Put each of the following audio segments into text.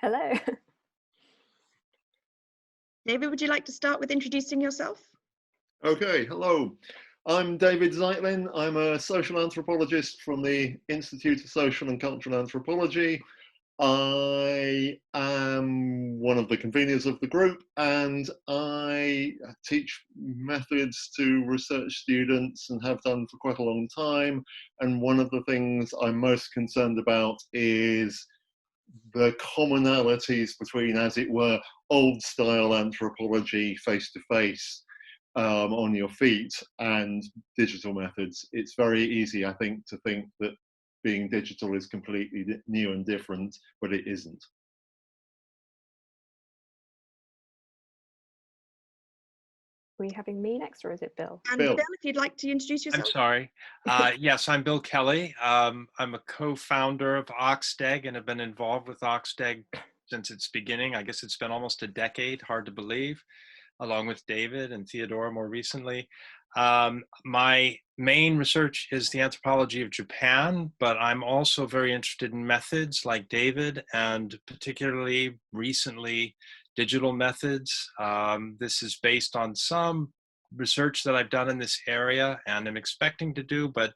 Hello. David, would you like to start with introducing yourself? Okay, hello. I'm David Zeitlin. I'm a social anthropologist from the Institute of Social and Cultural Anthropology. I am one of the conveners of the group, and I teach methods to research students and have done for quite a long time. And one of the things I'm most concerned about is the commonalities between, as it were, old style anthropology face-to-face on your feet and digital methods. It's very easy, I think, to think that being digital is completely new and different, but it isn't. Are we having me next, or is it Bill? And Bill, if you'd like to introduce yourself. I'm sorry. Yes, I'm Bill Kelly. I'm a co-founder of OxDEG and have been involved with OxDEG since its beginning. I guess it's been almost a decade, hard to believe, along with David and Theodora more recently. My main research is the anthropology of Japan, but I'm also very interested in methods like David, and particularly recently digital methods. This is based on some research that I've done in this area and I'm expecting to do, but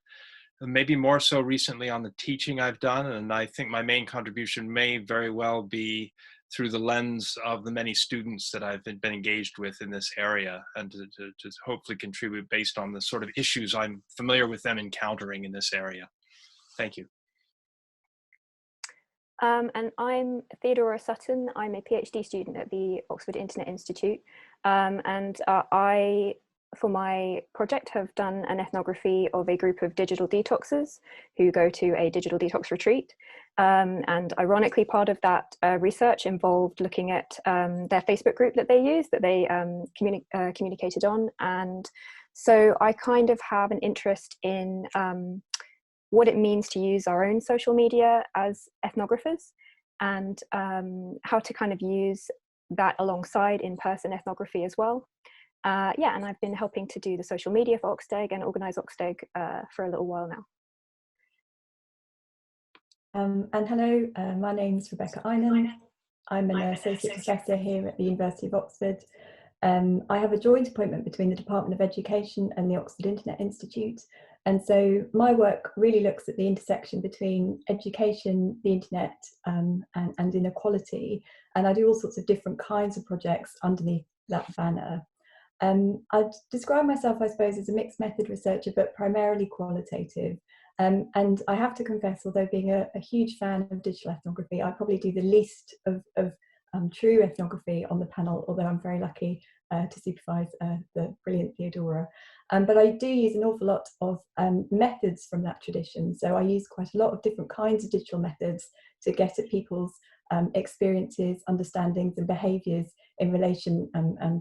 maybe more so recently on the teaching I've done. And I think my main contribution may very well be through the lens of the many students that I've been engaged with in this area, and to hopefully contribute based on the sort of issues I'm familiar with them encountering in this area. Thank you. And I'm Theodora Sutton. I'm a PhD student at the Oxford Internet Institute. I, for my project, have done an ethnography of a group of digital detoxers who go to a digital detox retreat. And ironically, part of that research involved looking at their Facebook group that they use, that they communicated on. And so I kind of have an interest in what it means to use our own social media as ethnographers, and how to kind of use that alongside in-person ethnography as well. Yeah, and I've been helping to do the social media for OxDEG and organise OxDEG for a little while now. And hello, my name's Rebecca Einan. I'm an associate professor here at the University of Oxford. I have a joint appointment between the Department of Education and the Oxford Internet Institute. And so my work really looks at the intersection between education, the internet, and inequality. And I do all sorts of different kinds of projects underneath that banner. I'd describe myself, I suppose, as a mixed method researcher, but primarily qualitative. And I have to confess, although being a huge fan of digital ethnography, I probably do the least of true ethnography on the panel, although I'm very lucky to supervise the brilliant Theodora. But I do use an awful lot of methods from that tradition. So I use quite a lot of different kinds of digital methods to get at people's experiences, understandings and behaviours in relation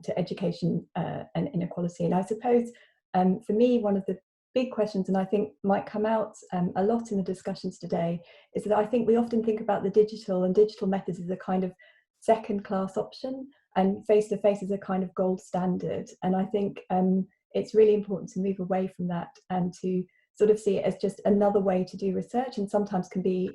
to education and inequality. And I suppose for me, one of the big questions, and I think might come out a lot in the discussions today, is that I think we often think about the digital and digital methods as a kind of second-class option, and face-to-face is a kind of gold standard. And I think it's really important to move away from that and to sort of see it as just another way to do research, and sometimes can be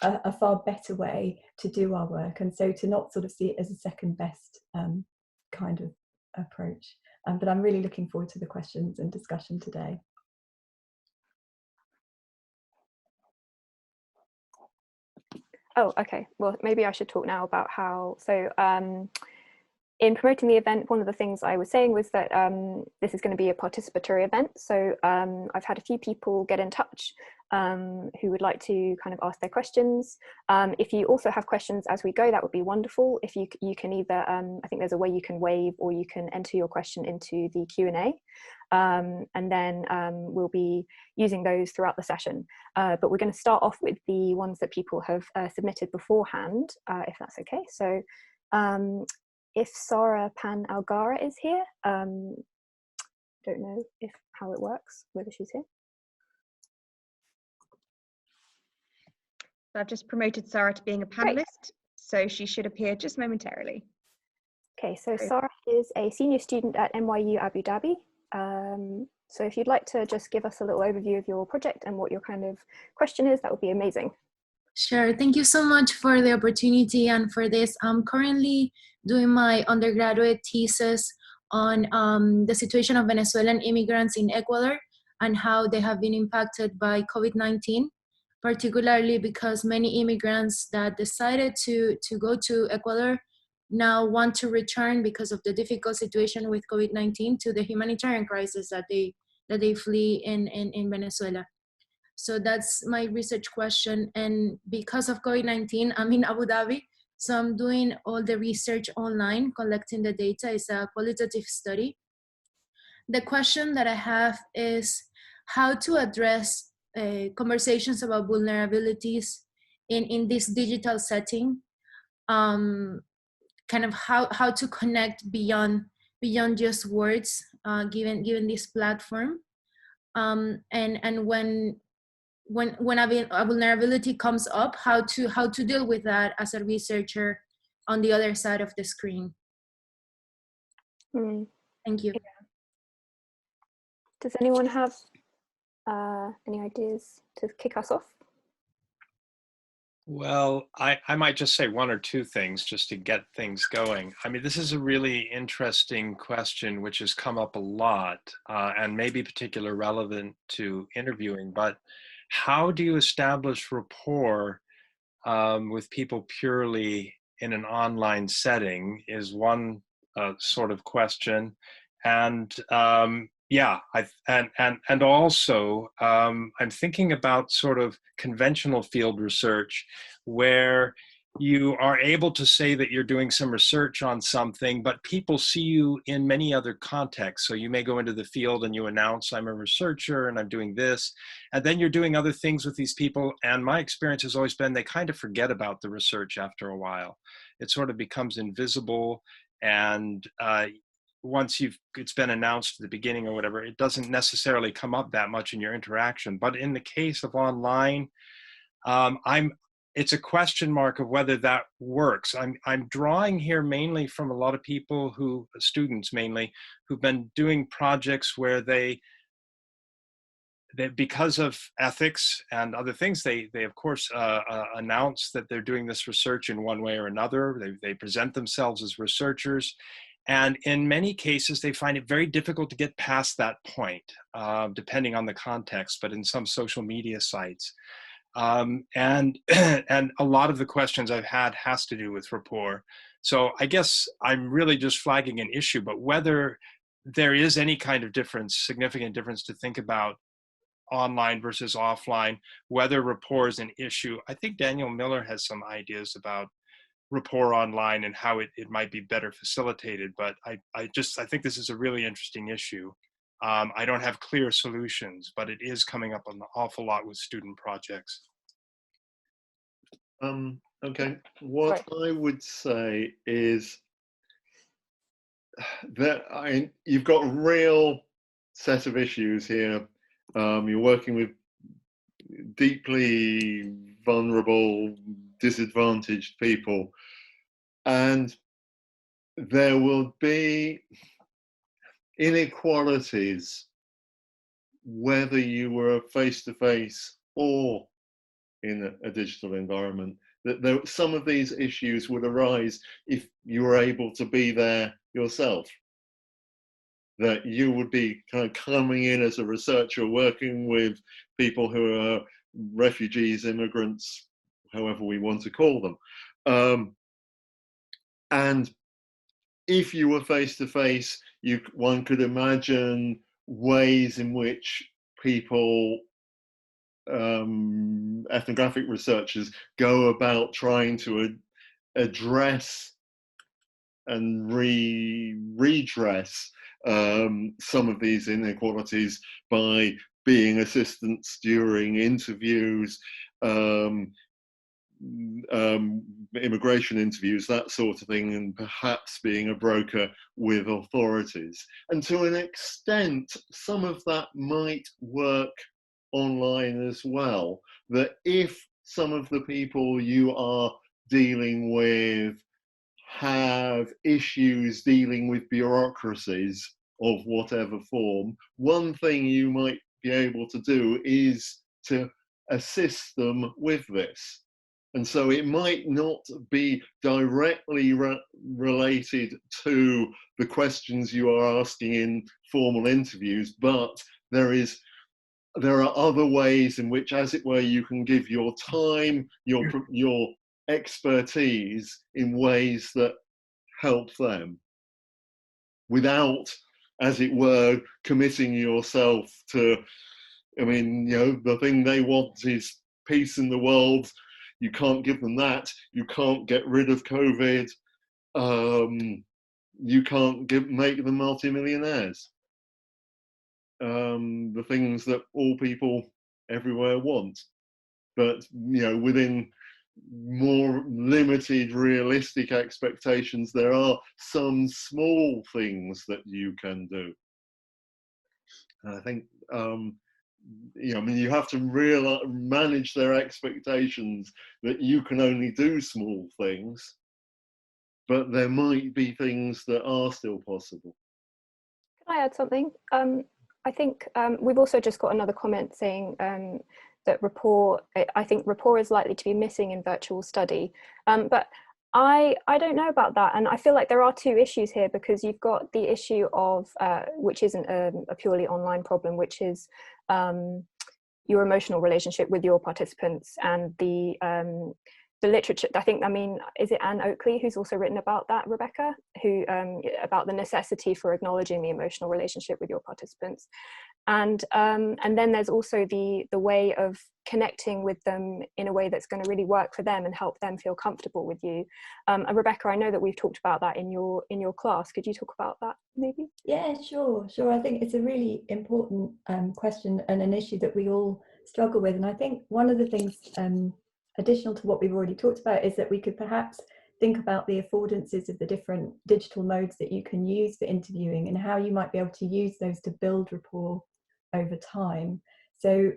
a far better way to do our work. And so to not sort of see it as a second best kind of approach. But I'm really looking forward to the questions and discussion today. Oh, okay. Well, maybe I should talk now about how, so in promoting the event, one of the things I was saying was that this is going to be a participatory event. So I've had a few people get in touch who would like to kind of ask their questions. If you also have questions as we go, that would be wonderful. If you can either, I think there's a way you can wave, or you can enter your question into the Q&A. And then we'll be using those throughout the session. But we're going to start off with the ones that people have submitted beforehand, if that's okay. So if Sarah Pan Algara is here, don't know how it works, whether she's here. I've just promoted Sarah to being a panelist, so she should appear just momentarily. Okay, so Sarah is a senior student at NYU Abu Dhabi. So if you'd like to just give us a little overview of your project and what your kind of question is, that would be amazing. Sure. Thank you so much for the opportunity and for this. I'm currently doing my undergraduate thesis on the situation of Venezuelan immigrants in Ecuador and how they have been impacted by COVID-19, particularly because many immigrants that decided to go to Ecuador now want to return because of the difficult situation with COVID-19 to the humanitarian crisis that they flee in Venezuela. So that's my research question. And because of COVID-19, I'm in Abu Dhabi. So I'm doing all the research online, collecting the data. It's a qualitative study. The question that I have is how to address conversations about vulnerabilities in this digital setting. Kind of how to connect beyond just words, given this platform. And when a vulnerability comes up, how to deal with that as a researcher on the other side of the screen. Thank you. Does anyone have any ideas to kick us off? Well, I might just say one or two things just to get things going. I mean, this is a really interesting question, which has come up a lot and may be particularly relevant to interviewing, but how do you establish rapport with people purely in an online setting is one sort of question. And yeah, and also I'm thinking about sort of conventional field research where you are able to say that you're doing some research on something, but people see you in many other contexts. So you may go into the field and you announce, I'm a researcher and I'm doing this, and then you're doing other things with these people. And my experience has always been they kind of forget about the research after a while. It sort of becomes invisible, and once it's been announced at the beginning or whatever, it doesn't necessarily come up that much in your interaction. But in the case of online, it's a question mark of whether that works. I'm drawing here mainly from a lot of people students mainly, who've been doing projects where they because of ethics and other things, they of course announce that they're doing this research in one way or another. They present themselves as researchers. And in many cases, they find it very difficult to get past that point, depending on the context, but in some social media sites. And a lot of the questions I've had has to do with rapport. So I guess I'm really just flagging an issue, but whether there is any kind of difference, significant difference to think about online versus offline, whether rapport is an issue. I think Daniel Miller has some ideas about rapport online and how it might be better facilitated, but I think this is a really interesting issue. I don't have clear solutions, but it is coming up an awful lot with student projects. Okay, what I would say is that you've got a real set of issues here. You're working with deeply vulnerable, disadvantaged people, and there will be inequalities whether you were face-to-face or in a digital environment. That some of these issues would arise if you were able to be there yourself. That you would be kind of coming in as a researcher, working with people who are refugees, immigrants, however we want to call them. And if you were face-to-face, one could imagine ways in which people, ethnographic researchers, go about trying to address and redress some of these inequalities by being assistants during interviews, immigration interviews, that sort of thing, and perhaps being a broker with authorities. And to an extent, some of that might work online as well. That if some of the people you are dealing with have issues dealing with bureaucracies of whatever form, one thing you might be able to do is to assist them with this. And so it might not be directly related to the questions you are asking in formal interviews, but there are other ways in which, as it were, you can give your time, your expertise in ways that help them without, as it were, committing yourself to, I mean, you know, the thing they want is peace in the world. You can't give them that. You can't get rid of COVID. You can't make them multimillionaires. The things that all people everywhere want. But, you know, within more limited, realistic expectations, there are some small things that you can do. And I think, you know, I mean, you have to manage their expectations that you can only do small things, but there might be things that are still possible. Can I add something? I think we've also just got another comment saying that rapport, I think rapport is likely to be missing in virtual study. But I don't know about that. And I feel like there are two issues here, because you've got the issue of, which isn't a purely online problem, which is your emotional relationship with your participants, and the literature. I mean, is it Anne Oakley who's also written about that, Rebecca, who about the necessity for acknowledging the emotional relationship with your participants, and then there's also the way of connecting with them in a way that's going to really work for them and help them feel comfortable with you. And Rebecca, I know that we've talked about that in your class. Could you talk about that maybe? Yeah, sure. I think it's a really important question and an issue that we all struggle with. And I think one of the things additional to what we've already talked about is that we could perhaps think about the affordances of the different digital modes that you can use for interviewing, and how you might be able to use those to build rapport over time. So,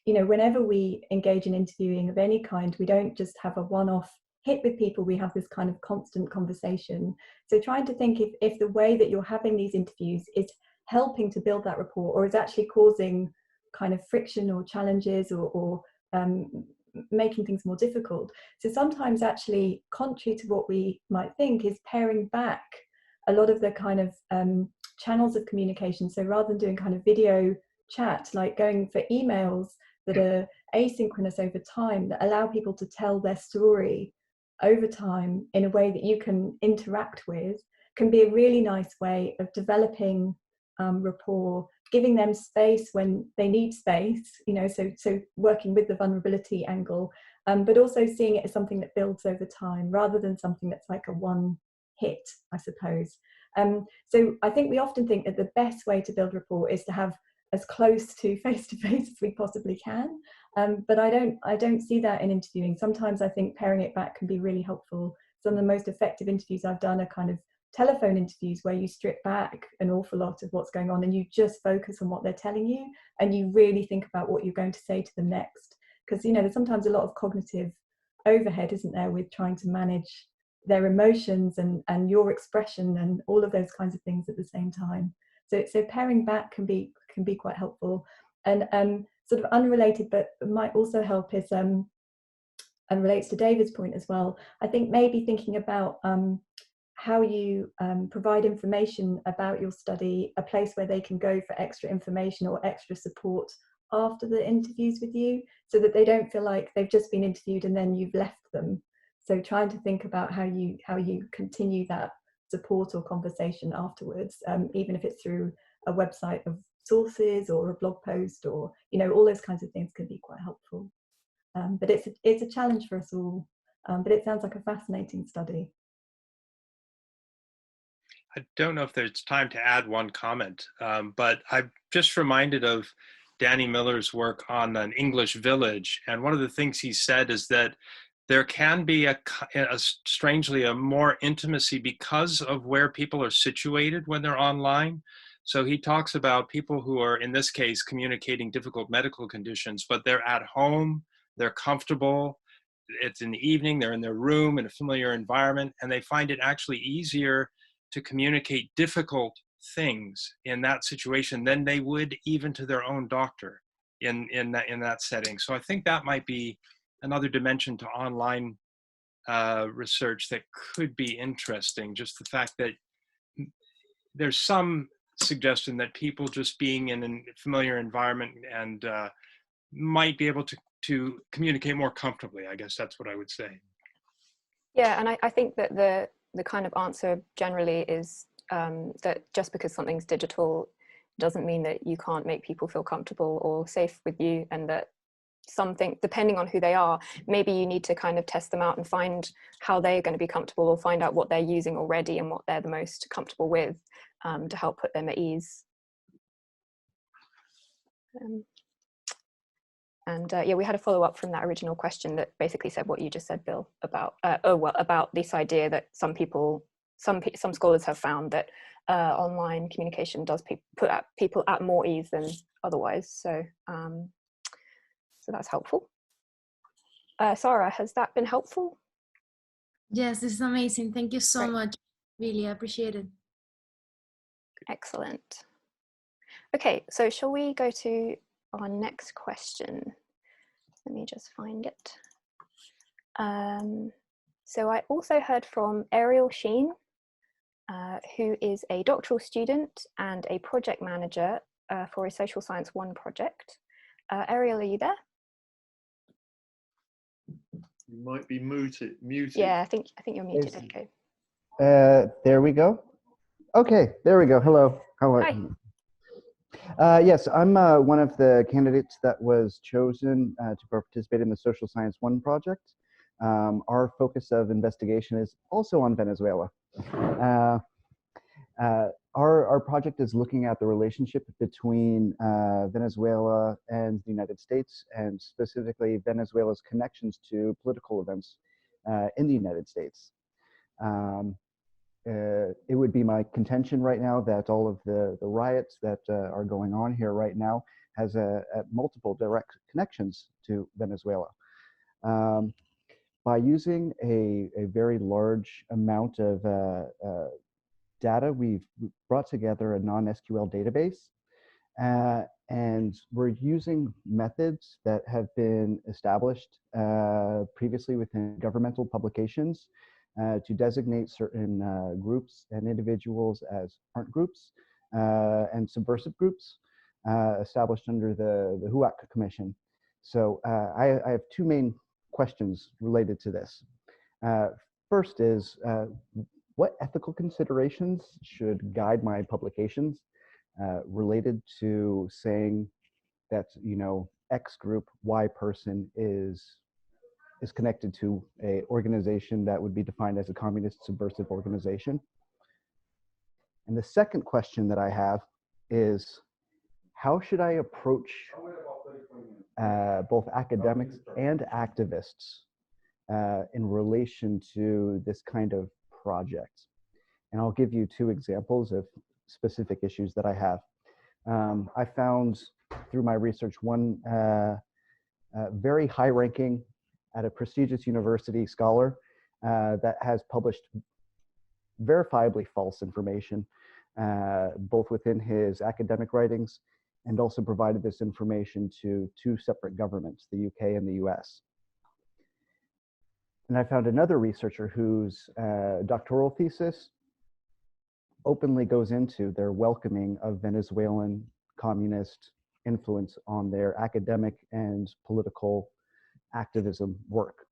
you know, whenever we engage in interviewing of any kind, we don't just have a one-off hit with people, we have this kind of constant conversation. So trying to think if the way that you're having these interviews is helping to build that rapport, or is actually causing kind of friction or challenges, or making things more difficult. So sometimes, actually, contrary to what we might think, is paring back a lot of the kind of channels of communication. So rather than doing kind of video chat, like going for emails that are asynchronous over time, that allow people to tell their story over time in a way that you can interact with, can be a really nice way of developing rapport, giving them space when they need space, you know, so working with the vulnerability angle, but also seeing it as something that builds over time, rather than something that's like a one hit, I suppose. So I think we often think that the best way to build rapport is to have as close to face-to-face as we possibly can, but I don't see that in interviewing. Sometimes I think paring it back can be really helpful. Some of the most effective interviews I've done are kind of telephone interviews, where you strip back an awful lot of what's going on and you just focus on what they're telling you, and you really think about what you're going to say to them next. Because, you know, there's sometimes a lot of cognitive overhead, isn't there, with trying to manage their emotions and your expression and all of those kinds of things at the same time. So paring back can be quite helpful. And sort of unrelated, but might also help, is and relates to David's point as well, I think maybe thinking about how you provide information about your study, a place where they can go for extra information or extra support after the interviews with you, so that they don't feel like they've just been interviewed and then you've left them. So trying to think about how you continue that support or conversation afterwards, even if it's through a website of sources or a blog post, or, you know, all those kinds of things can be quite helpful. But it's a challenge for us all, but it sounds like a fascinating study. I don't know if there's time to add one comment, but I'm just reminded of Danny Miller's work on an English village. And one of the things he said is that there can be strangely a more intimacy because of where people are situated when they're online. So he talks about people who are, in this case, communicating difficult medical conditions, but they're at home, they're comfortable, it's in the evening, they're in their room in a familiar environment, and they find it actually easier to communicate difficult things in that situation than they would even to their own doctor in that setting. So I think that might be another dimension to online research that could be interesting. Just the fact that there's some suggestion that people just being in a familiar environment and might be able to communicate more comfortably. I guess that's what I would say. Yeah, and I think that the kind of answer generally is that just because something's digital doesn't mean that you can't make people feel comfortable or safe with you, and that something, depending on who they are, maybe you need to kind of test them out and find how they're going to be comfortable, or find out what they're using already and what they're the most comfortable with, to help put them at ease. Yeah, we had a follow-up from that original question that basically said what you just said, Bill, about about this idea that some scholars have found that online communication does put people at more ease than otherwise. So so that's helpful. Sarah, has that been helpful? Yes, this is amazing. Thank you so Great. much. Really appreciate it. Excellent. Okay, so shall we go to our next question? Let me just find it. So I also heard from Ariel Sheen, who is a doctoral student and a project manager for a Social Science 1 project. Ariel, are you there? You might be muted. Yeah, I think you're muted. Okay. There we go. Okay, there we go. Hello. How are you? Yes, I'm one of the candidates that was chosen to participate in the Social Science 1 project. Our focus of investigation is also on Venezuela. Our project is looking at the relationship between Venezuela and the United States, and specifically Venezuela's connections to political events in the United States. It would be my contention right now that all of the riots that are going on here right now has multiple direct connections to Venezuela. By using a very large amount of data, we've brought together a non-SQL database, and we're using methods that have been established previously within governmental publications to designate certain groups and individuals as front groups and subversive groups established under the HUAC Commission. So I have two main questions related to this. First is, what ethical considerations should guide my publications related to saying that, you know, X group, Y person is connected to an organization that would be defined as a communist subversive organization? And the second question that I have is, how should I approach both academics and activists in relation to this kind of project? And I'll give you two examples of specific issues that I have. I found through my research one very high-ranking at a prestigious university scholar that has published verifiably false information, both within his academic writings, and also provided this information to two separate governments, the UK and the US. And I found another researcher whose doctoral thesis openly goes into their welcoming of Venezuelan communist influence on their academic and political activism work.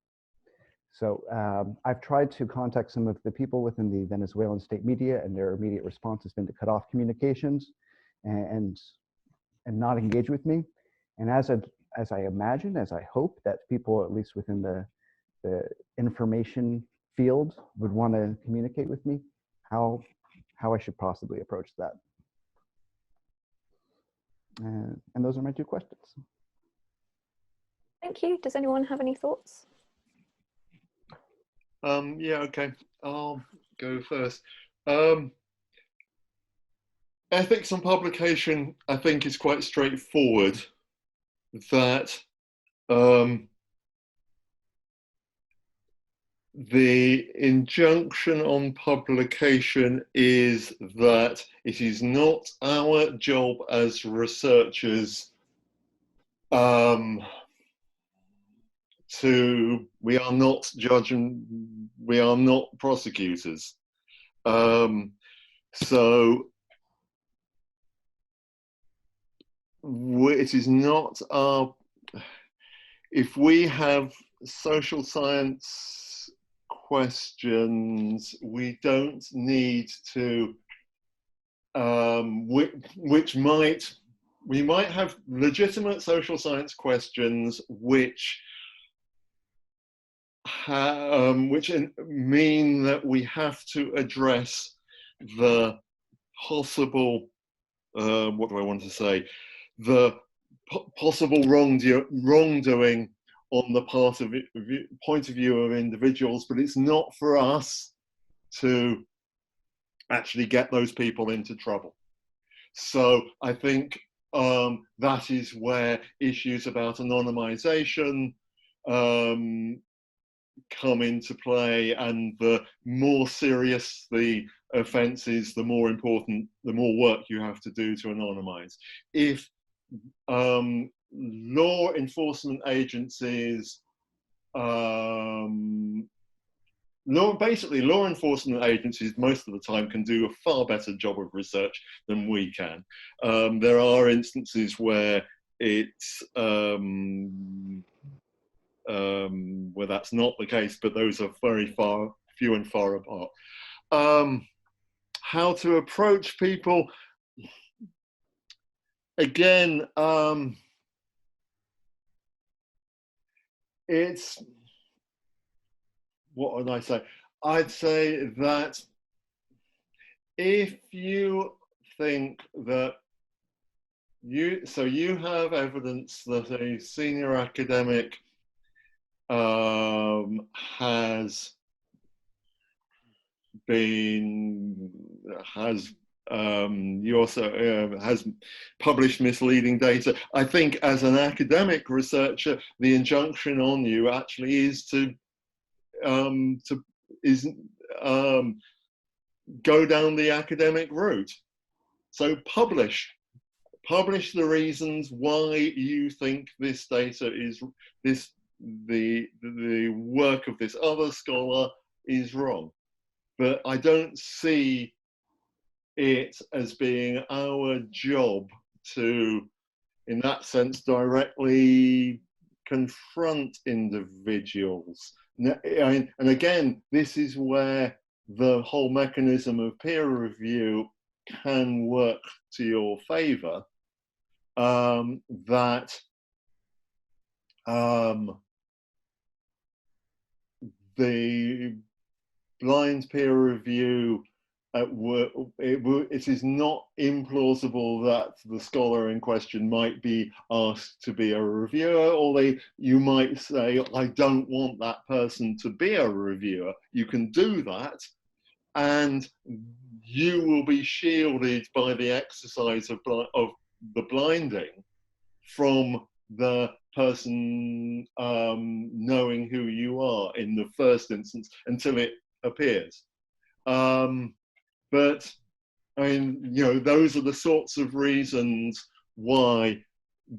So I've tried to contact some of the people within the Venezuelan state media, and their immediate response has been to cut off communications and not engage with me. And as I imagine, as I hope that people, at least within the information field, would want to communicate with me, how I should possibly approach that. And those are my two questions. Thank you. Does anyone have any thoughts? Yeah, okay, I'll go first. Ethics on publication, I think, is quite straightforward. That the injunction on publication is that it is not our job as we are not judging, we are not prosecutors. So it is not our, if we have social science questions, we don't need to, we might have legitimate social science questions which mean that we have to address the possible, what do I want to say, the possible wrongdoing on the part of point of view of individuals, but it's not for us to actually get those people into trouble. So I think that is where issues about anonymization come into play, and the more serious the offence is, the more important, the more work you have to do to anonymize. If law enforcement agencies, basically law enforcement agencies most of the time can do a far better job of research than we can. There are instances where it's where that's not the case, but those are very few and far apart. How to approach people, again, it's, what would I say? I'd say that if you think that you have evidence that a senior academic has published misleading data. I think as an academic researcher, the injunction on you actually is to go down the academic route. So publish the reasons why you think this data is the work of this other scholar is wrong. But I don't see it as being our job to, in that sense, directly confront individuals. And again, this is where the whole mechanism of peer review can work to your favor, that the blind peer review at work, it is not implausible that the scholar in question might be asked to be a reviewer, or you might say, I don't want that person to be a reviewer. You can do that, and you will be shielded by the exercise of the blinding from the person knowing who you are in the first instance until it appears. But I mean, those are the sorts of reasons why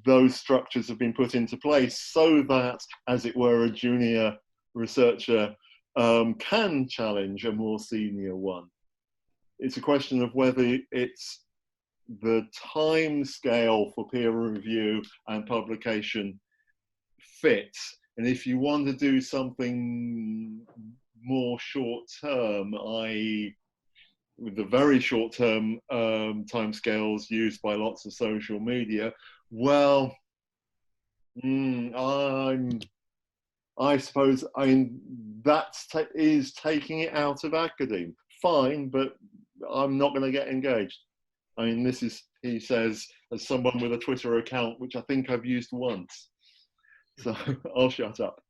those structures have been put into place, so that, as it were, a junior researcher can challenge a more senior one. It's a question of whether it's the time scale for peer review and publication fits. And if you want to do something more short term, i.e. with the very short term timescales used by lots of social media, well, I suppose, that is taking it out of academe. Fine, but I'm not going to get engaged. This is, he says, as someone with a Twitter account, which I think I've used once. So I'll shut up.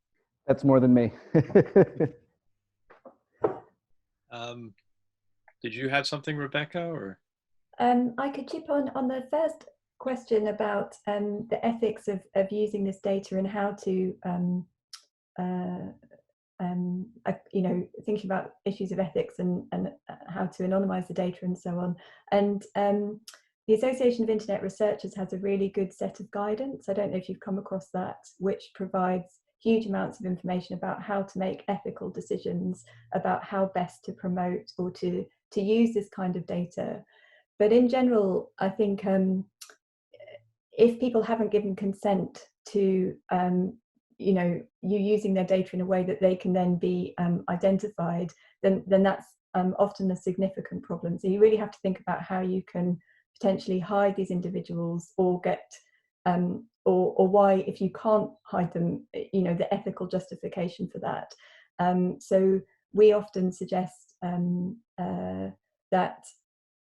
That's more than me. Did you have something, Rebecca, or? I could chip on the first question about the ethics of using this data and how to, thinking about issues of ethics and how to anonymize the data and so on. And the Association of Internet Researchers has a really good set of guidance. I don't know if you've come across that, which provides huge amounts of information about how to make ethical decisions, about how best to promote or to use this kind of data. But in general, I think if people haven't given consent to you know, you using their data in a way that they can then be identified, then that's often a significant problem. So you really have to think about how you can potentially hide these individuals, or get or why, if you can't hide them, you know, the ethical justification for that. So we often suggest that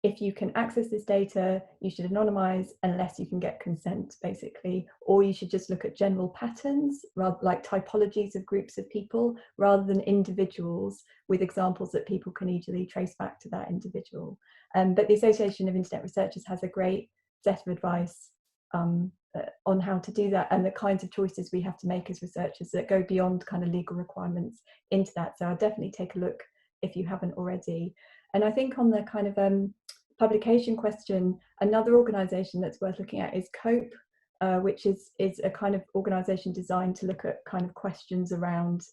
if you can access this data, you should anonymize unless you can get consent, basically, or you should just look at general patterns, rather like typologies of groups of people, rather than individuals, with examples that people can easily trace back to that individual. But the Association of Internet Researchers has a great set of advice on how to do that, and the kinds of choices we have to make as researchers that go beyond kind of legal requirements into that. So I'll definitely take a look if you haven't already. And I think on the kind of publication question, another organisation that's worth looking at is COPE, which is a kind of organisation designed to look at kind of questions around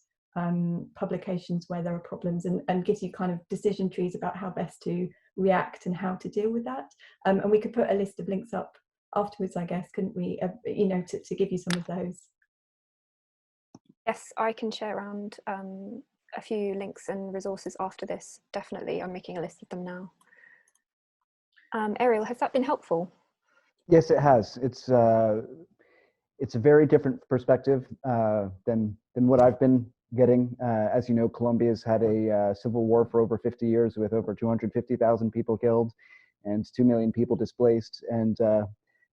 publications where there are problems, and gives you kind of decision trees about how best to react and how to deal with that. And we could put a list of links up afterwards, I guess, couldn't we, you know, to give you some of those. Yes, I can share around a few links and resources after this, definitely. I'm making a list of them now. Ariel, has that been helpful? Yes, it has. It's a very different perspective than what I've been getting. As you know, Colombia's had a civil war for over 50 years with over 250,000 people killed and 2 million people displaced. And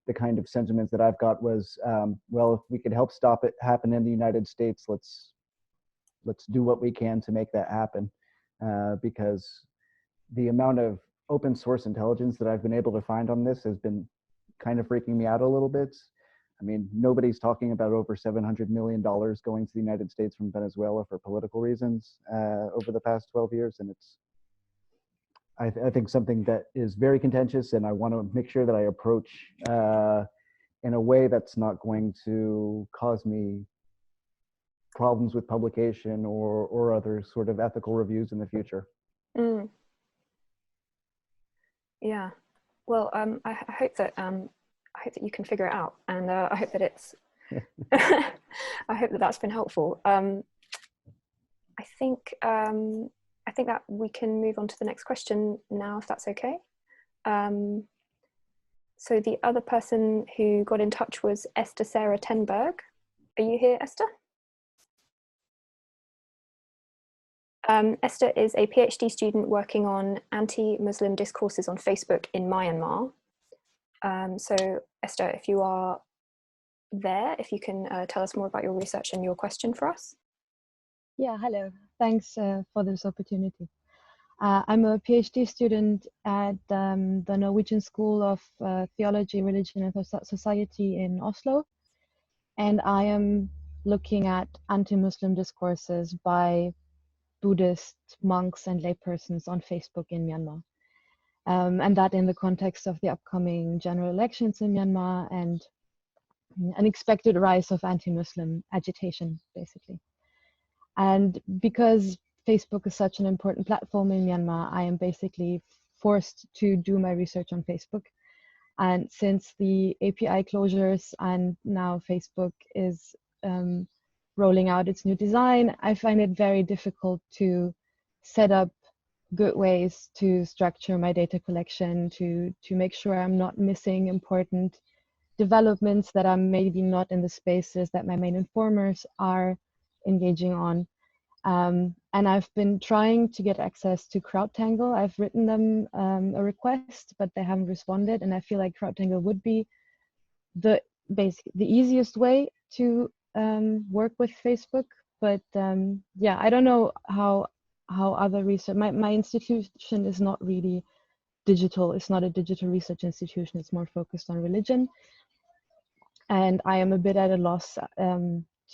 the kind of sentiments that I've got was, well, if we could help stop it happen in the United States, let's do what we can to make that happen, because the amount of open source intelligence that I've been able to find on this has been kind of freaking me out a little bit. I mean, nobody's talking about over $700 million going to the United States from Venezuela for political reasons over the past 12 years. And it's, I think, something that is very contentious, and I want to make sure that I approach in a way that's not going to cause me problems with publication or other sort of ethical reviews in the future. Mm. Yeah, well, I hope that you can figure it out, and I hope that it's I hope that that's been helpful. I think that we can move on to the next question now, if that's okay. So the other person who got in touch was Esther Sarah Tenberg. Are you here, Esther? Esther is a PhD student working on anti-Muslim discourses on Facebook in Myanmar. So Esther, if you are there, if you can tell us more about your research and your question for us. Yeah, hello. Thanks for this opportunity. I'm a PhD student at the Norwegian School of Theology, Religion and Society in Oslo. And I am looking at anti-Muslim discourses by Buddhist monks and laypersons on Facebook in Myanmar. And that in the context of the upcoming general elections in Myanmar and an expected rise of anti-Muslim agitation, basically. And because Facebook is such an important platform in Myanmar, I am basically forced to do my research on Facebook. And since the API closures and now Facebook is rolling out its new design, I find it very difficult to set up good ways to structure my data collection, to make sure I'm not missing important developments that are maybe not in the spaces that my main informers are engaging on. And I've been trying to get access to CrowdTangle. I've written them a request, but they haven't responded. And I feel like CrowdTangle would be the easiest way to work with Facebook. But yeah, I don't know how other research, my institution is not really digital. It's not a digital research institution. It's more focused on religion. And I am a bit at a loss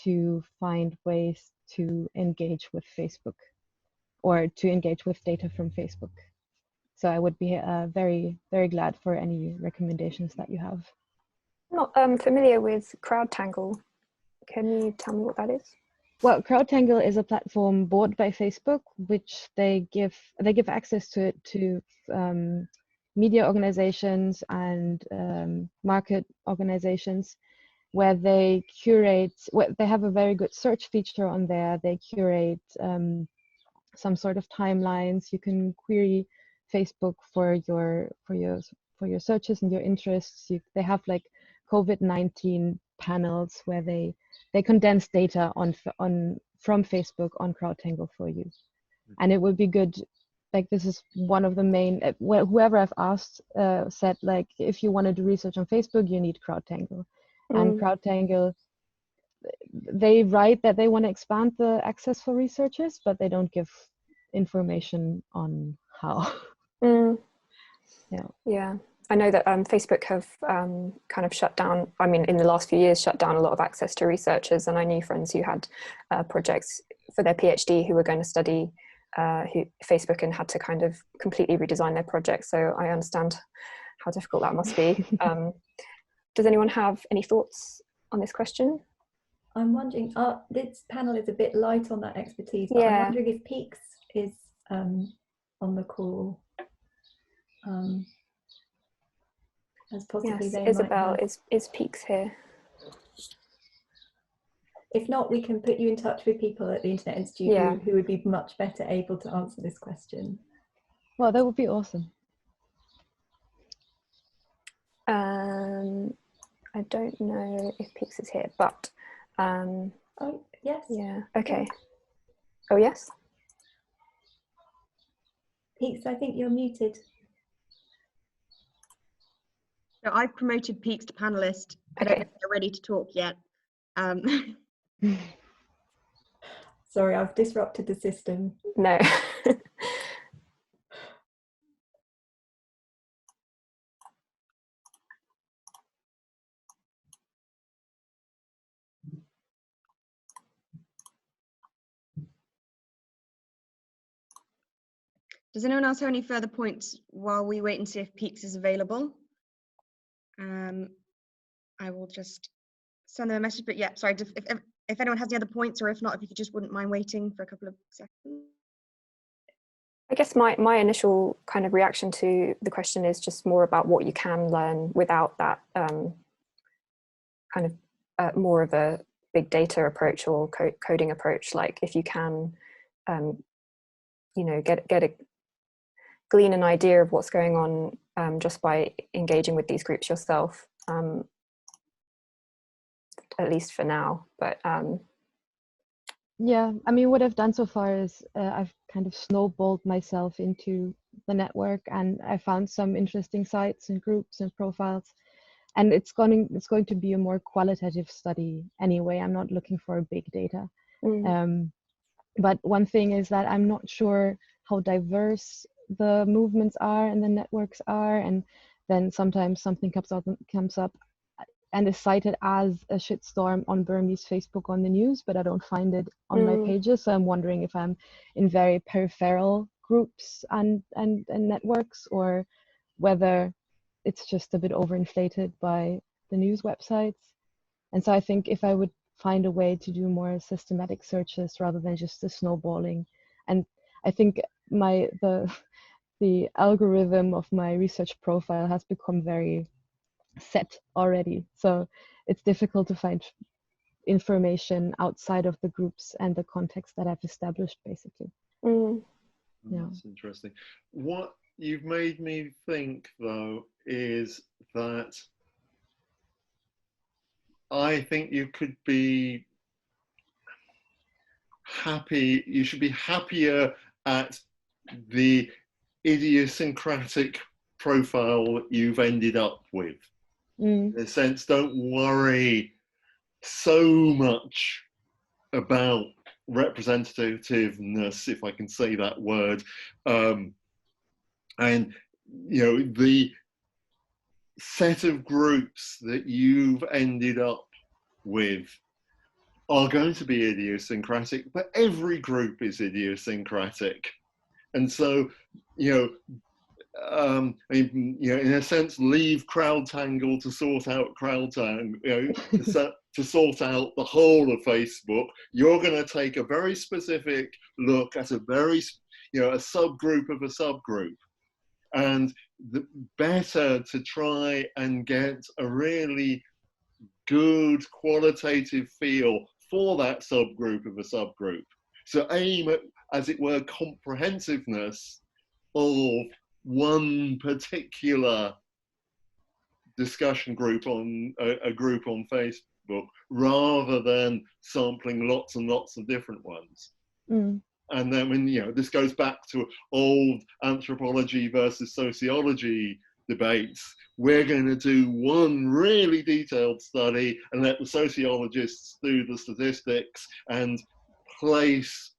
to find ways to engage with Facebook or to engage with data from Facebook. So I would be very, very glad for any recommendations that you have. I'm not familiar with CrowdTangle. Can you tell me what that is? Well, CrowdTangle is a platform bought by Facebook, which they give access to it to media organizations and market organizations, where they curate. They have a very good search feature on there. They curate some sort of timelines. You can query Facebook for your searches and your interests. They have like COVID-19 panels where they condense data from Facebook on CrowdTangle for you. And it would be good, like this is one of the main, whoever I've asked said, like, if you want to do research on Facebook, you need CrowdTangle. And CrowdTangle, they write that they want to expand the access for researchers, but they don't give information on how. Yeah. I know that Facebook have kind of shut down, I mean, in the last few years, shut down a lot of access to researchers. And I knew friends who had projects for their PhD who were going to study Facebook and had to kind of completely redesign their project. So I understand how difficult that must be. Does anyone have any thoughts on this question? I'm wondering, this panel is a bit light on that expertise, but I'm wondering if Peaks is on the call. As possibly yes, they Isabel, might have. is Peaks here? If not, we can put you in touch with people at the Internet Institute who would be much better able to answer this question. Well, that would be awesome. I don't know if Peaks is here, but oh yes. Yeah. Okay. Oh yes. Peaks, I think you're muted. So I've promoted Peaks to panelist. I don't know if they're ready to talk yet. Sorry, I've disrupted the system. No. Does anyone else have any further points while we wait and see if Peaks is available? I will just send them a message, but yeah, sorry, if anyone has any other points, or if not, if you just wouldn't mind waiting for a couple of seconds. I guess my initial kind of reaction to the question is just more about what you can learn without that kind of more of a big data approach or coding approach. Like if you can, you know, glean an idea of what's going on just by engaging with these groups yourself, at least for now. But yeah, I mean, what I've done so far is I've kind of snowballed myself into the network, and I found some interesting sites and groups and profiles. And it's going to be a more qualitative study anyway. I'm not looking for big data. But one thing is that I'm not sure how diverse the movements are and the networks are, and then sometimes something comes up and is cited as a shitstorm on Burmese Facebook on the news, but I don't find it on my pages. So I'm wondering if I'm in very peripheral groups and networks, or whether it's just a bit overinflated by the news websites. And so I think if I would find a way to do more systematic searches rather than just the snowballing, and I think the algorithm of my research profile has become very set already. So it's difficult to find information outside of the groups and the context that I've established, basically. Yeah. That's interesting. What you've made me think, though, is that I think you could be happy, you should be happier at the idiosyncratic profile that you've ended up with. In a sense, don't worry so much about representativeness, if I can say that word, and you know, the set of groups that you've ended up with are going to be idiosyncratic, but every group is idiosyncratic. And so, you know, I mean, you know, in a sense, leave CrowdTangle to sort out CrowdTangle, you know, to sort out the whole of Facebook. You're going to take a very specific look at a very, you know, a subgroup of a subgroup, and the better to try and get a really good qualitative feel for that subgroup of a subgroup. So aim at, as it were, comprehensiveness of one particular discussion group on a group on Facebook, rather than sampling lots and lots of different ones. Mm. And then when, you know, this goes back to old anthropology versus sociology debates, we're going to do one really detailed study and let the sociologists do the statistics and place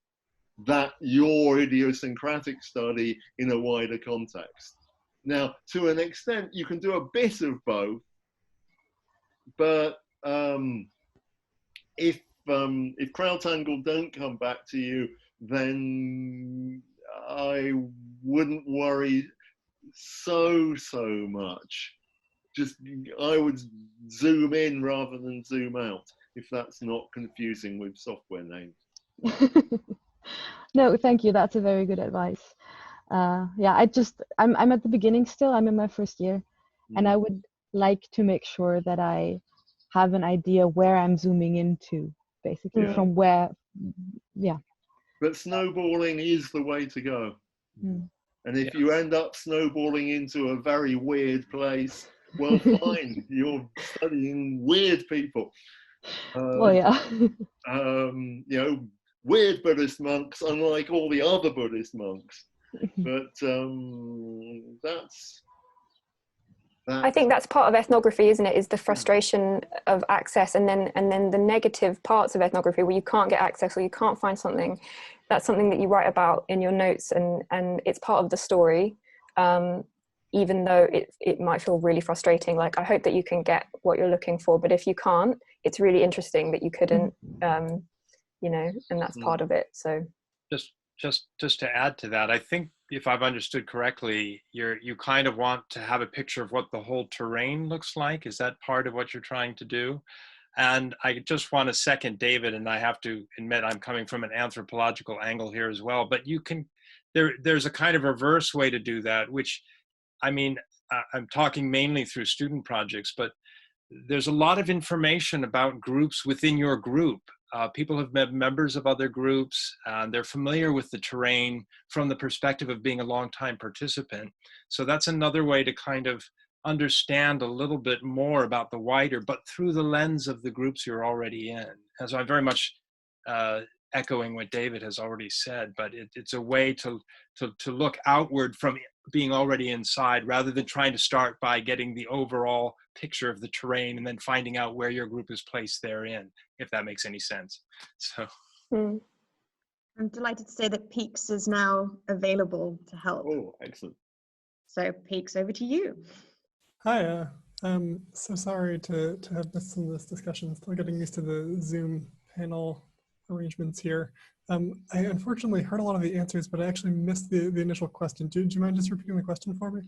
that your idiosyncratic study in a wider context. Now, to an extent, you can do a bit of both, but if CrowdTangle don't come back to you, then I wouldn't worry so much. Just, I would zoom in rather than zoom out, if that's not confusing with software names. No, thank you. That's a very good advice. Yeah, I'm at the beginning still. I'm in my first year, and I would like to make sure that I have an idea where I'm zooming into, basically, from where, yeah. But snowballing is the way to go. Mm. And if you end up snowballing into a very weird place, well, fine, you're studying weird people. Well, yeah. You know, weird Buddhist monks, unlike all the other Buddhist monks. But that's I think that's part of ethnography, isn't it? Is the frustration of access, and then the negative parts of ethnography where you can't get access or you can't find something. That's something that you write about in your notes, and it's part of the story, even though it might feel really frustrating. Like, I hope that you can get what you're looking for, but if you can't, it's really interesting that you couldn't, you know, and that's part of it. So just to add to that, I think if I've understood correctly, you kind of want to have a picture of what the whole terrain looks like. Is that part of what you're trying to do? And I just want to second David, and I have to admit I'm coming from an anthropological angle here as well, but you can, there's a kind of reverse way to do that, which, I mean, I'm talking mainly through student projects, but there's a lot of information about groups within your group. People have been members of other groups, and they're familiar with the terrain from the perspective of being a longtime participant. So that's another way to kind of understand a little bit more about the wider, but through the lens of the groups you're already in. And so I'm very much echoing what David has already said, but it's a way to look outward from being already inside, rather than trying to start by getting the overall picture of the terrain and then finding out where your group is placed therein, if that makes any sense. So I'm delighted to say that Peaks is now available to help. Oh, excellent. So Peaks, over to you. Hi, I'm so sorry to have missed some of this discussion. Still getting used to the Zoom panel arrangements here. I unfortunately heard a lot of the answers, but I actually missed the initial question. Do you mind just repeating the question for me?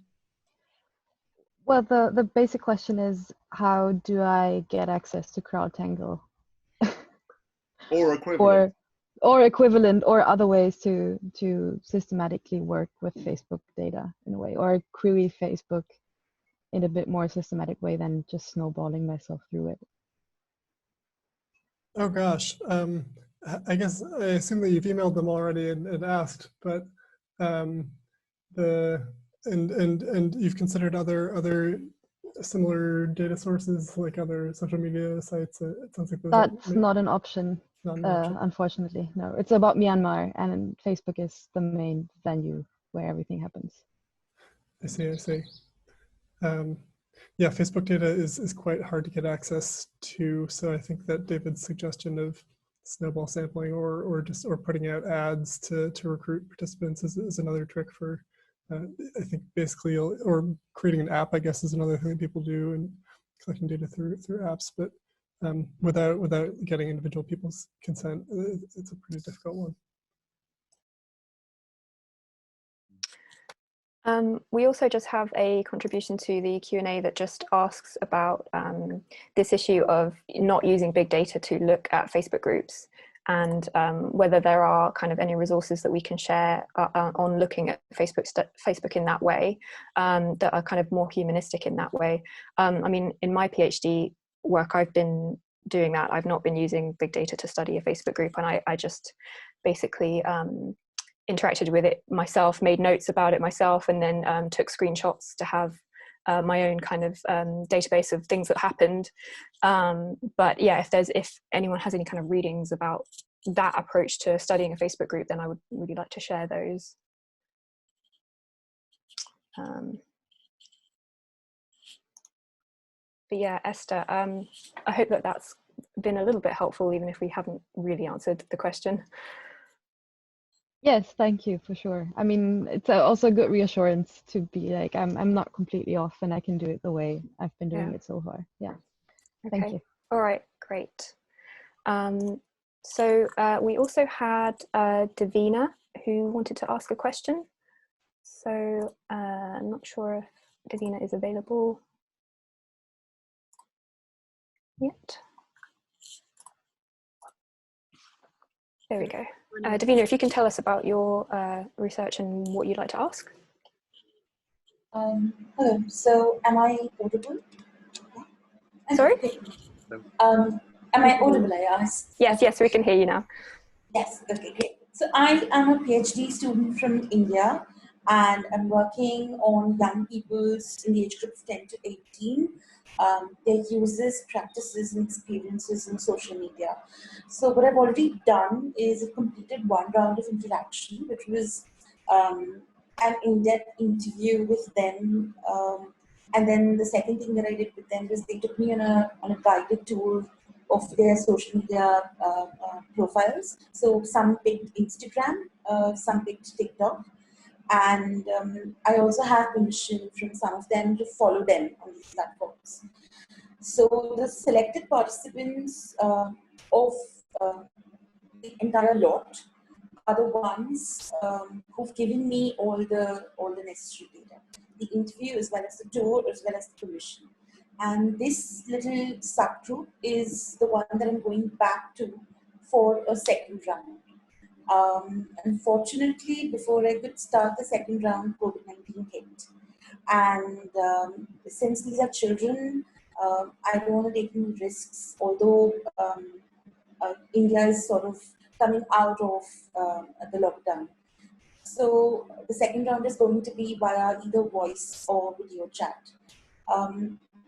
Well, the basic question is, how do I get access to CrowdTangle? Or equivalent. or equivalent, or other ways to systematically work with Facebook data in a way, or query Facebook in a bit more systematic way than just snowballing myself through it. Oh gosh, I guess I assume that you've emailed them already and asked, but and you've considered other similar data sources, like other social media sites. It sounds like that's not an option. Not an option. Unfortunately, no. It's about Myanmar, and Facebook is the main venue where everything happens. I see. Yeah, Facebook data is quite hard to get access to, so I think that David's suggestion of snowball sampling or putting out ads to recruit participants is another trick for, I think basically, or creating an app, I guess, is another thing that people do, and collecting data through apps, but without getting individual people's consent, it's a pretty difficult one. We also just have a contribution to the Q&A that just asks about this issue of not using big data to look at Facebook groups, and whether there are kind of any resources that we can share on looking at Facebook in that way, that are kind of more humanistic in that way. I mean, in my PhD work, I've been doing that. I've not been using big data to study a Facebook group, and I just basically interacted with it myself, made notes about it myself, and then took screenshots to have my own kind of database of things that happened. But yeah, if anyone has any kind of readings about that approach to studying a Facebook group, then I would really like to share those. But yeah, Esther, I hope that that's been a little bit helpful, even if we haven't really answered the question. Yes, thank you for sure. I mean, it's also a good reassurance to be like, I'm not completely off and I can do it the way I've been doing it so far. Yeah, okay. Thank you. All right, great. So we also had Davina, who wanted to ask a question. So I'm not sure if Davina is available yet. There we go. Davina, if you can tell us about your research and what you'd like to ask. Hello, so am I audible? Sorry? Am I audible, I asked? Yes, yes, we can hear you now. Yes, okay, great. So I am a PhD student from India, and I'm working on young people's in the age group of 10 to 18. Their uses, practices, and experiences in social media. So what I've already done is I've completed one round of interaction, which was an in-depth interview with them. And then the second thing that I did with them was they took me on a guided tour of their social media profiles. So some picked Instagram, some picked TikTok. And I also have permission from some of them to follow them on these platforms. So the selected participants of the entire lot are the ones who've given me all the necessary data, the interview as well as the tour as well as the permission. And this little subgroup is the one that I'm going back to for a second round. Unfortunately, before I could start the second round, COVID-19 hit. And since these are children, I don't want to take any risks, although India is sort of coming out of the lockdown. So the second round is going to be via either voice or video chat.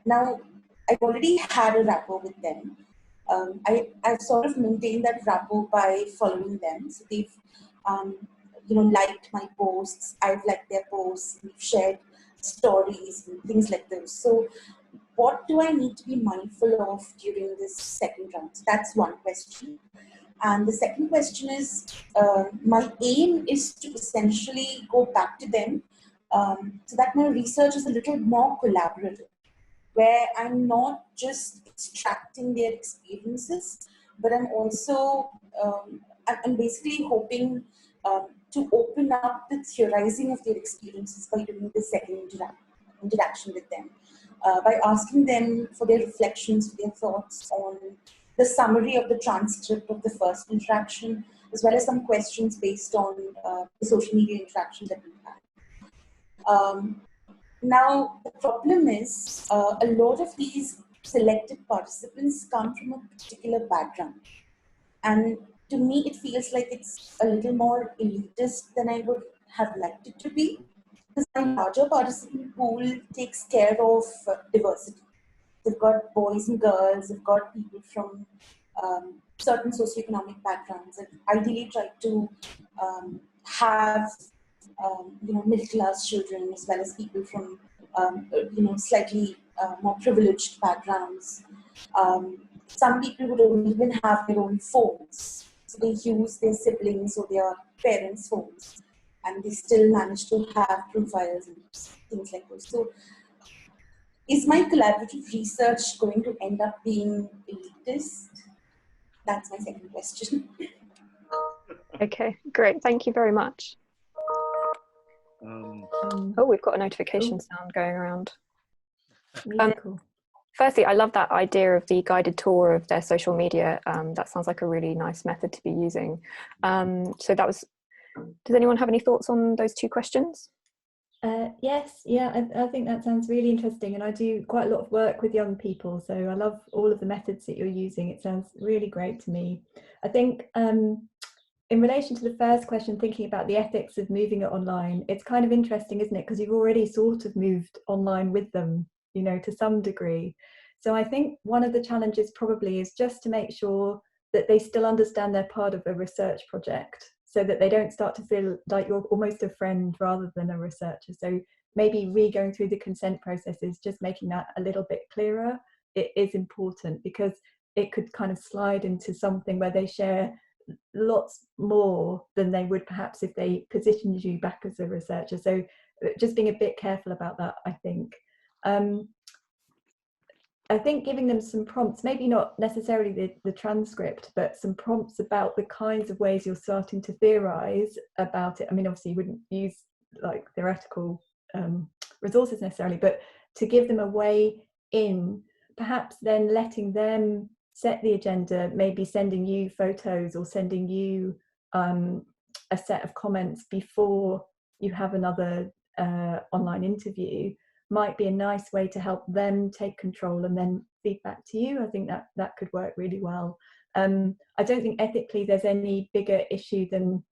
Now, I've already had a rapport with them. I've sort of maintained that rapport by following them. So they've, liked my posts. I've liked their posts. We've shared stories and things like those. So what do I need to be mindful of during this second round? So that's one question. And the second question is, my aim is to essentially go back to them so that my research is a little more collaborative, where I'm not just extracting their experiences, but I'm also, I'm basically hoping to open up the theorizing of their experiences by doing the second interaction with them, by asking them for their reflections, for their thoughts on the summary of the transcript of the first interaction, as well as some questions based on the social media interaction that we've had. Now, the problem is a lot of these selected participants come from a particular background. And to me, it feels like it's a little more elitist than I would have liked it to be, because my larger participant pool takes care of diversity. They've got boys and girls, they've got people from certain socioeconomic backgrounds, and ideally try to have middle-class children as well as people from slightly more privileged backgrounds. Some people who don't even have their own phones, so they use their siblings or their parents' phones, and they still manage to have profiles and things like those. So, is my collaborative research going to end up being elitist? That's my second question. Okay, great. Thank you very much. Oh, we've got a notification sound going around. Musical. Firstly, I love that idea of the guided tour of their social media. That sounds like a really nice method to be using. So that was, does anyone have any thoughts on those two questions? Yes, yeah, I think that sounds really interesting, and I do quite a lot of work with young people, so I love all of the methods that you're using. It sounds really great to me. I think in relation to the first question, thinking about the ethics of moving it online, it's kind of interesting, isn't it? Because you've already sort of moved online with them, you know, to some degree. So I think one of the challenges probably is just to make sure that they still understand they're part of a research project, so that they don't start to feel like you're almost a friend rather than a researcher. So maybe re-going through the consent processes, just making that a little bit clearer, it is important, because it could kind of slide into something where they share lots more than they would perhaps if they positioned you back as a researcher. So just being a bit careful about that, I think. I think giving them some prompts, maybe not necessarily the transcript, but some prompts about the kinds of ways you're starting to theorize about it. I mean, obviously you wouldn't use like theoretical resources necessarily, but to give them a way in, perhaps then letting them set the agenda, maybe sending you photos or sending you a set of comments before you have another online interview, might be a nice way to help them take control and then feedback to you. I think that could work really well. I don't think ethically there's any bigger issue than,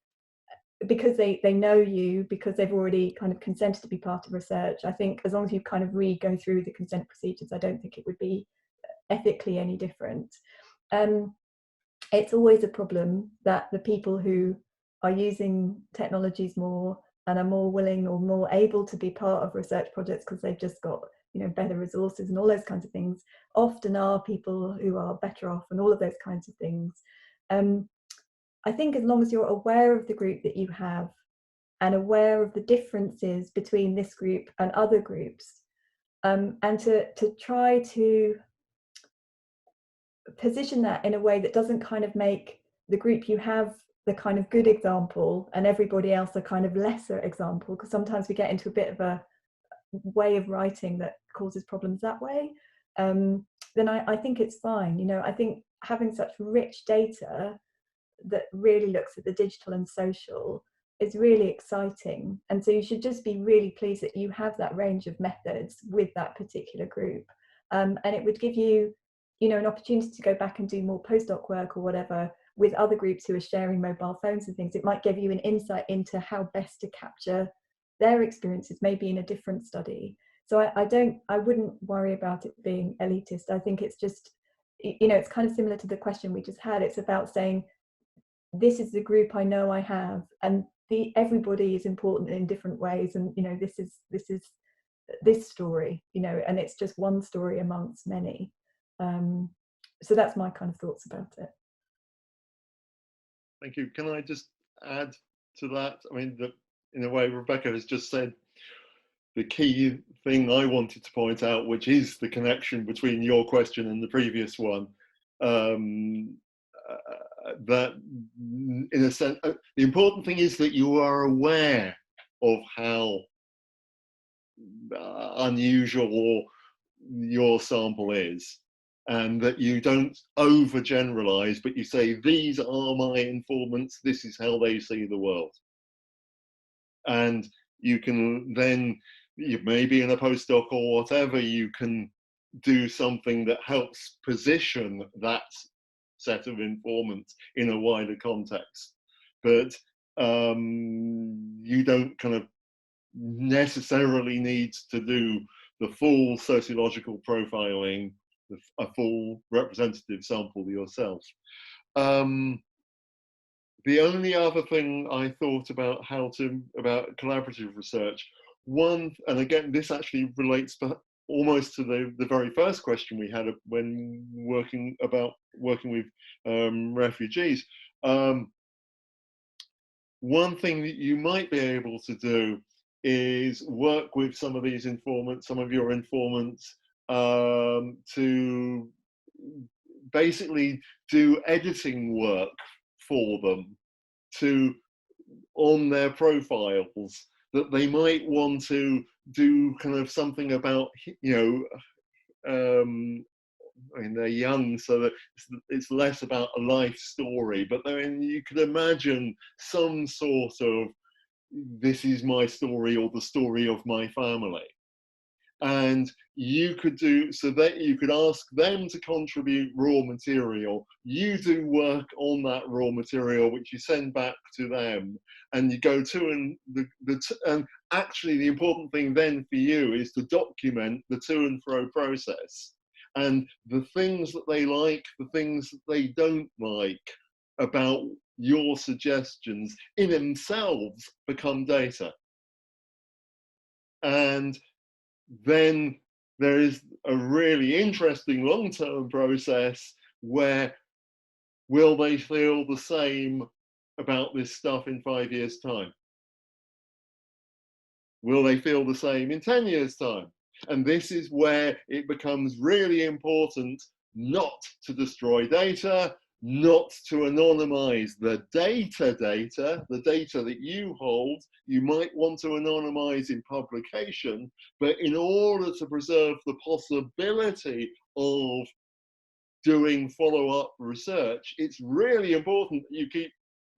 because they know you, because they've already kind of consented to be part of research. I think as long as you kind of go through the consent procedures, I don't think it would be ethically any different. It's always a problem that the people who are using technologies more and are more willing or more able to be part of research projects because they've just got, you know, better resources and all those kinds of things, often are people who are better off and all of those kinds of things. I think as long as you're aware of the group that you have and aware of the differences between this group and other groups, and to try to position that in a way that doesn't kind of make the group you have the kind of good example and everybody else a kind of lesser example, because sometimes we get into a bit of a way of writing that causes problems that way, then I think it's fine. You know, I think having such rich data that really looks at the digital and social is really exciting, and so you should just be really pleased that you have that range of methods with that particular group, and it would give you, you know, an opportunity to go back and do more postdoc work or whatever with other groups who are sharing mobile phones and things. It might give you an insight into how best to capture their experiences, maybe in a different study. So I wouldn't worry about it being elitist. I think it's just, you know, it's kind of similar to the question we just had. It's about saying, this is the group I know I have, and everybody is important in different ways, and you know, this is this story, you know, and it's just one story amongst many. So that's my kind of thoughts about it. Thank you. Can I just add to that? I mean, in a way, Rebecca has just said the key thing I wanted to point out, which is the connection between your question and the previous one. That, in a sense, the important thing is that you are aware of how unusual your sample is, and that you don't overgeneralize, but you say, these are my informants, this is how they see the world. And you can then, you maybe in a postdoc or whatever, you can do something that helps position that set of informants in a wider context. But you don't kind of necessarily need to do the full sociological profiling, a full representative sample yourself. The only other thing I thought about about collaborative research, and again, this actually relates almost to the very first question we had when working with refugees. One thing that you might be able to do is work with some of these informants, some of your informants, to basically do editing work for them on their profiles, that they might want to do kind of something about, I mean, they're young, so that it's less about a life story, but then you could imagine some sort of, this is my story or the story of my family. And you could do, so that you could ask them to contribute raw material, you do work on that raw material, which you send back to them, and you go to, and actually the important thing then for you is to document the to and fro process. And the things that they like, the things that they don't like about your suggestions in themselves become data. And then there is a really interesting long-term process where will they feel the same about this stuff in 5 years' time? Will they feel the same in 10 years' time? And this is where it becomes really important not to destroy data, not to anonymize the data, the data that you hold. You might want to anonymize in publication, but in order to preserve the possibility of doing follow-up research, it's really important that you keep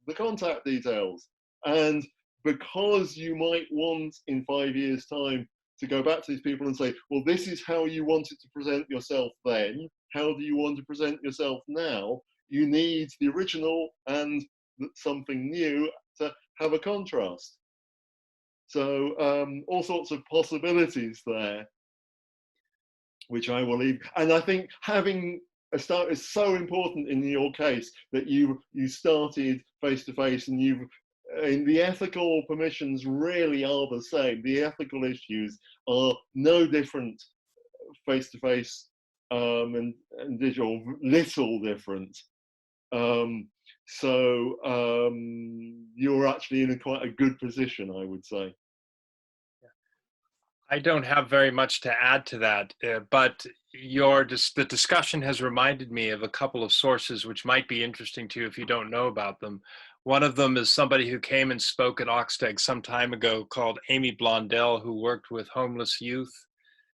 the contact details. And because you might want in 5 years' time to go back to these people and say, well, this is how you wanted to present yourself then, how do you want to present yourself now? You need the original and something new to have a contrast. So all sorts of possibilities there, which I will leave. And I think having a start is so important in your case, that you started face-to-face, and the ethical permissions really are the same. The ethical issues are no different face-to-face and digital, little different. So you're actually in quite a good position, I would say. I don't have very much to add to that, but the discussion has reminded me of a couple of sources which might be interesting to you if you don't know about them. One of them is somebody who came and spoke at OxDEG some time ago called Amy Blondell, who worked with homeless youth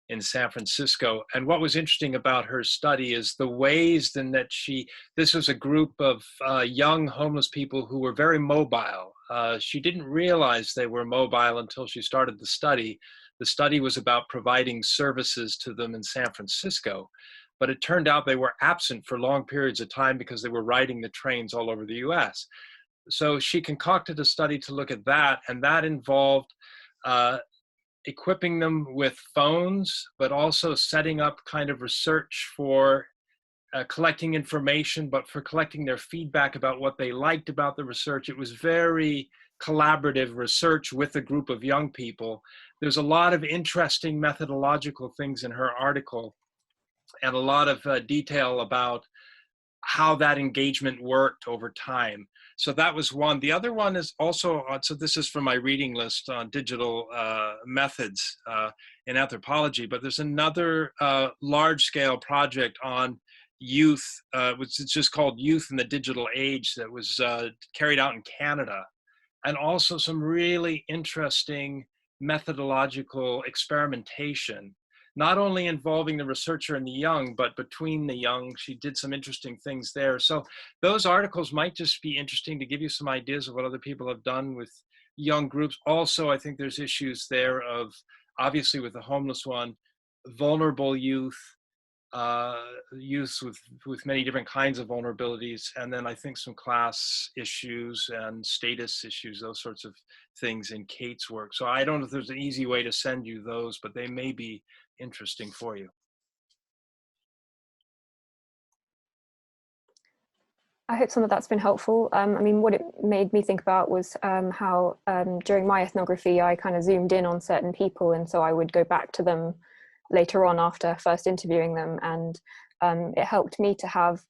in San Francisco. And what was interesting about her study is the ways in that this was a group of young homeless people who were very mobile. She didn't realize they were mobile until she started the study. The study was about providing services to them in San Francisco, but it turned out they were absent for long periods of time because they were riding the trains all over the US. So she concocted a study to look at that, and that involved equipping them with phones, but also setting up kind of research for collecting information, but for collecting their feedback about what they liked about the research. It was very collaborative research with a group of young people. There's a lot of interesting methodological things in her article, and a lot of detail about how that engagement worked over time. So that was one. The other one is also, so this is from my reading list on digital methods in anthropology, but there's another large-scale project on youth, which is just called Youth in the Digital Age, that was carried out in Canada. And also some really interesting methodological experimentation, not only involving the researcher and the young, but between the young. She did some interesting things there. So those articles might just be interesting to give you some ideas of what other people have done with young groups. Also, I think there's issues there of, obviously with the homeless one, vulnerable youth, youth with many different kinds of vulnerabilities, and then I think some class issues and status issues, those sorts of things in Kate's work. So I don't know if there's an easy way to send you those, but they may be interesting for you. I hope some of that's been helpful. I mean, what it made me think about was how during my ethnography, I kind of zoomed in on certain people, and so I would go back to them later on after first interviewing them, and it helped me to have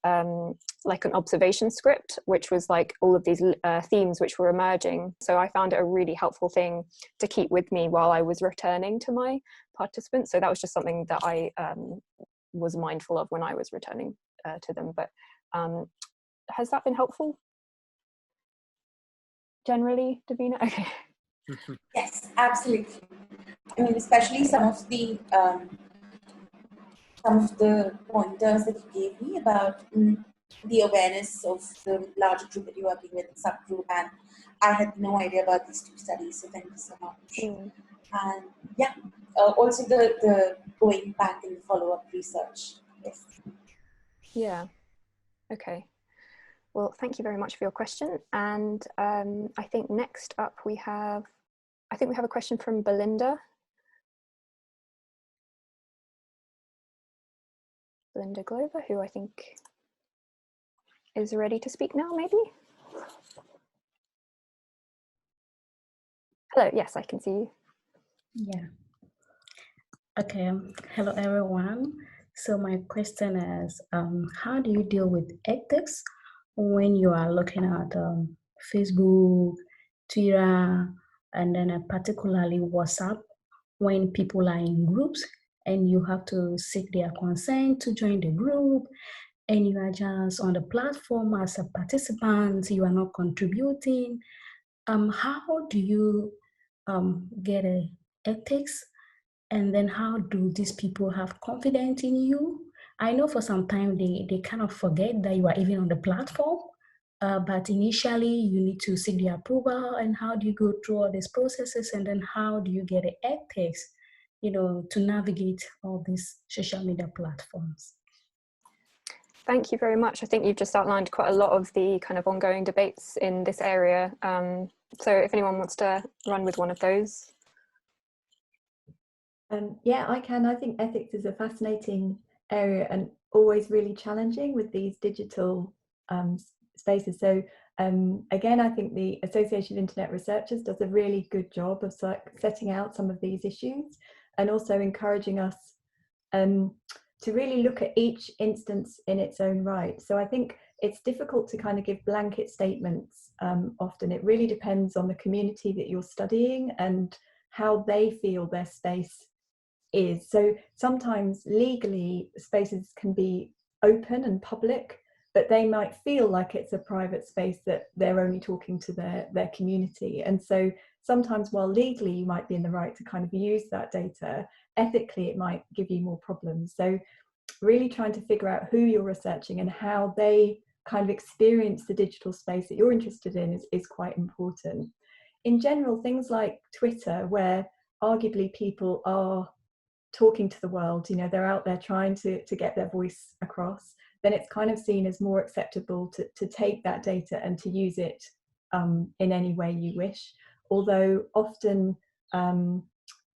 like an observation script, which was like all of these themes which were emerging. So I found it a really helpful thing to keep with me while I was returning to my participants. So that was just something that I was mindful of when I was returning to them. But has that been helpful generally, Davina? Okay. Yes, absolutely. I mean, especially some of the pointers that you gave me about the awareness of the larger group that you're working with, the subgroup, and I had no idea about these two studies, so thank you so much. And yeah, also the going back and the follow-up research. Yes. Yeah. Okay. Well, thank you very much for your question. And I think next up we have a question from Belinda. Belinda Glover, who I think is ready to speak now, maybe? Hello, yes, I can see you. Yeah. Okay. Hello, everyone. So my question is, how do you deal with ethics when you are looking at Facebook, Twitter, and then particularly WhatsApp, when people are in groups and you have to seek their consent to join the group, and you are just on the platform as a participant, you are not contributing. How do you get ethics? And then how do these people have confidence in you? I know for some time they kind of forget that you are even on the platform, but initially you need to seek the approval. And how do you go through all these processes? And then how do you get the ethics, to navigate all these social media platforms? Thank you very much. I think you've just outlined quite a lot of the kind of ongoing debates in this area. So if anyone wants to run with one of those. Yeah, I can. I think ethics is a fascinating area and always really challenging with these digital spaces. So again, I think the Association of Internet Researchers does a really good job of setting out some of these issues and also encouraging us to really look at each instance in its own right. So I think it's difficult to kind of give blanket statements often. It really depends on the community that you're studying and how they feel their space is. So sometimes legally spaces can be open and public, but they might feel like it's a private space that they're only talking to their community. And so sometimes while legally you might be in the right to kind of use that data, ethically it might give you more problems. So really trying to figure out who you're researching and how they kind of experience the digital space that you're interested in is quite important. In general, things like Twitter, where arguably people are talking to the world, they're out there trying to get their voice across, then it's kind of seen as more acceptable to take that data and to use it in any way you wish. Although often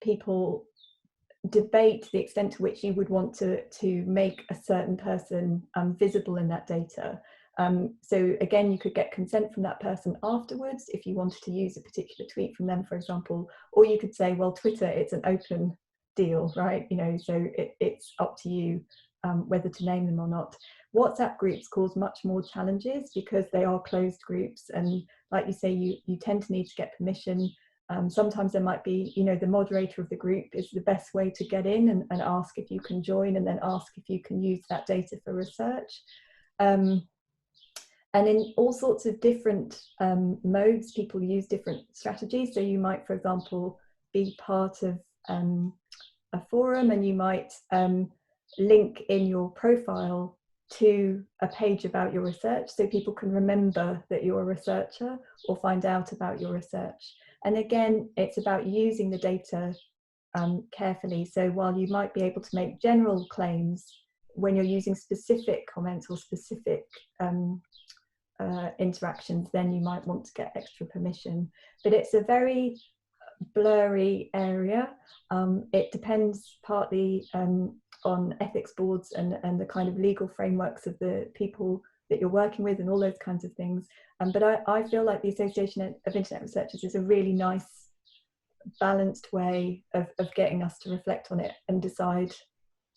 people debate the extent to which you would want to make a certain person visible in that data. So again, you could get consent from that person afterwards if you wanted to use a particular tweet from them, for example, or you could say, well, Twitter, it's an open deal, right? So it's up to you whether to name them or not. WhatsApp groups cause much more challenges because they are closed groups, and like you say, you tend to need to get permission. Sometimes there might be, the moderator of the group is the best way to get in and ask if you can join, and then ask if you can use that data for research. And in all sorts of different modes, people use different strategies. So you might, for example, be part of a forum, and you might link in your profile to a page about your research so people can remember that you're a researcher or find out about your research. And again, it's about using the data carefully. So while you might be able to make general claims, when you're using specific comments or specific interactions, then you might want to get extra permission. But it's a very blurry area. It depends partly on ethics boards and the kind of legal frameworks of the people that you're working with and all those kinds of things. But I feel like the Association of Internet Researchers is a really nice, balanced way of getting us to reflect on it and decide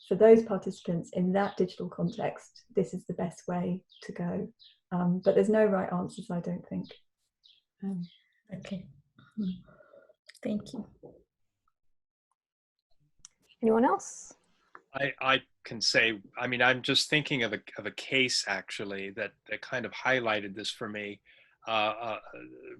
for those participants in that digital context, this is the best way to go. But there's no right answers, I don't think. Okay. Thank you. Anyone else? I can say, I'm just thinking of a case actually that kind of highlighted this for me.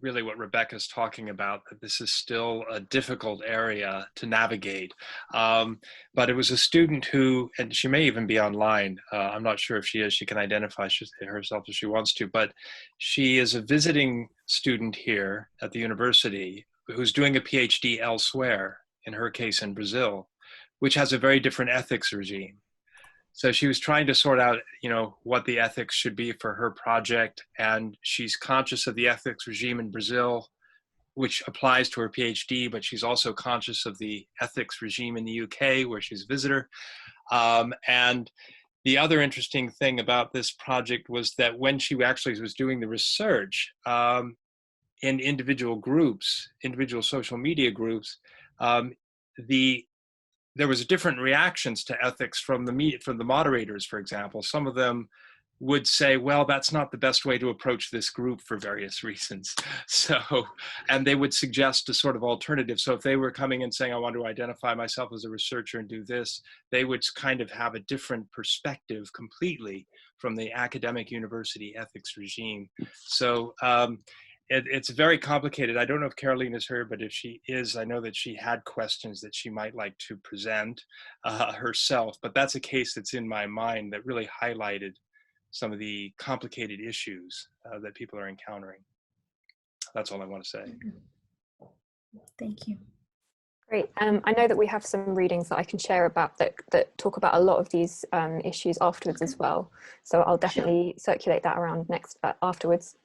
really what Rebecca's talking about, that this is still a difficult area to navigate. But it was a student who, and she may even be online, I'm not sure if she is, she can identify herself if she wants to, but she is a visiting student here at the university who's doing a PhD elsewhere, in her case in Brazil, which has a very different ethics regime. So she was trying to sort out, you know, what the ethics should be for her project, and she's conscious of the ethics regime in Brazil, which applies to her PhD, but she's also conscious of the ethics regime in the UK, where she's a visitor. And the other interesting thing about this project was that when she actually was doing the research in individual groups, individual social media groups, there was different reactions to ethics from the moderators, for example. Some of them would say, well, that's not the best way to approach this group for various reasons. So, and they would suggest a sort of alternative. So if they were coming and saying, I want to identify myself as a researcher and do this, they would kind of have a different perspective completely from the academic university ethics regime. So, it's very complicated. I don't know if Caroline is here, but if she is, I know that she had questions that she might like to present herself, but that's a case that's in my mind that really highlighted some of the complicated issues that people are encountering. That's all I want to say. Thank you. Great. I know that we have some readings that I can share about that talk about a lot of these issues afterwards as well. So I'll definitely circulate that around afterwards.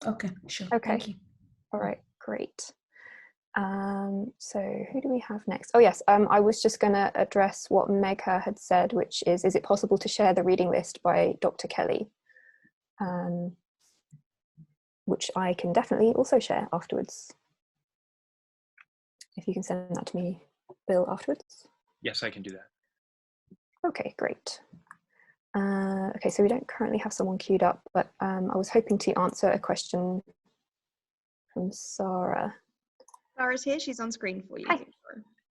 Okay, sure. Okay. Thank you. All right, great. So who do we have next? Oh yes, I was just going to address what Megha had said, which is it possible to share the reading list by Dr. Kelly? Which I can definitely also share afterwards. If you can send that to me, Bill, afterwards. Yes, I can do that. Okay, great. Okay, so we don't currently have someone queued up, but I was hoping to answer a question from Sarah. Sarah's here. She's on screen for you. Hi.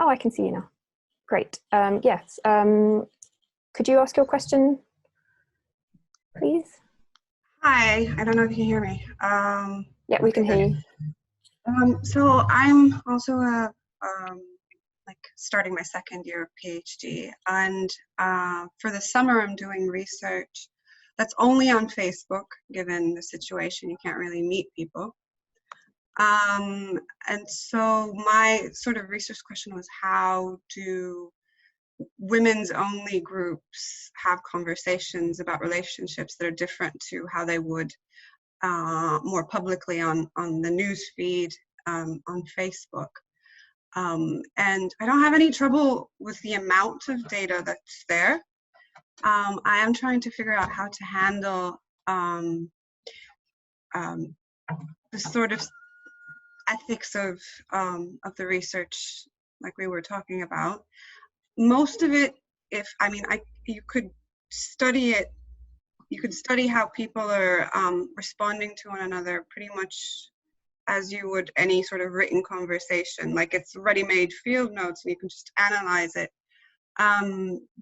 Oh, I can see you now. Great. Yes. Could you ask your question, please? Hi. I don't know if you can hear me. Yeah, we can hear you. So I'm also starting my second year of PhD, and for the summer I'm doing research that's only on Facebook, given the situation. You can't really meet people. And so my sort of research question was, how do women's only groups have conversations about relationships that are different to how they would more publicly on the news feed on Facebook? And I don't have any trouble with the amount of data that's there. I am trying to figure out how to handle the sort of ethics of the research, like we were talking about. Most of it, you could study it. You could study how people are responding to one another pretty much as you would any sort of written conversation. Like, it's ready-made field notes and you can just analyze it.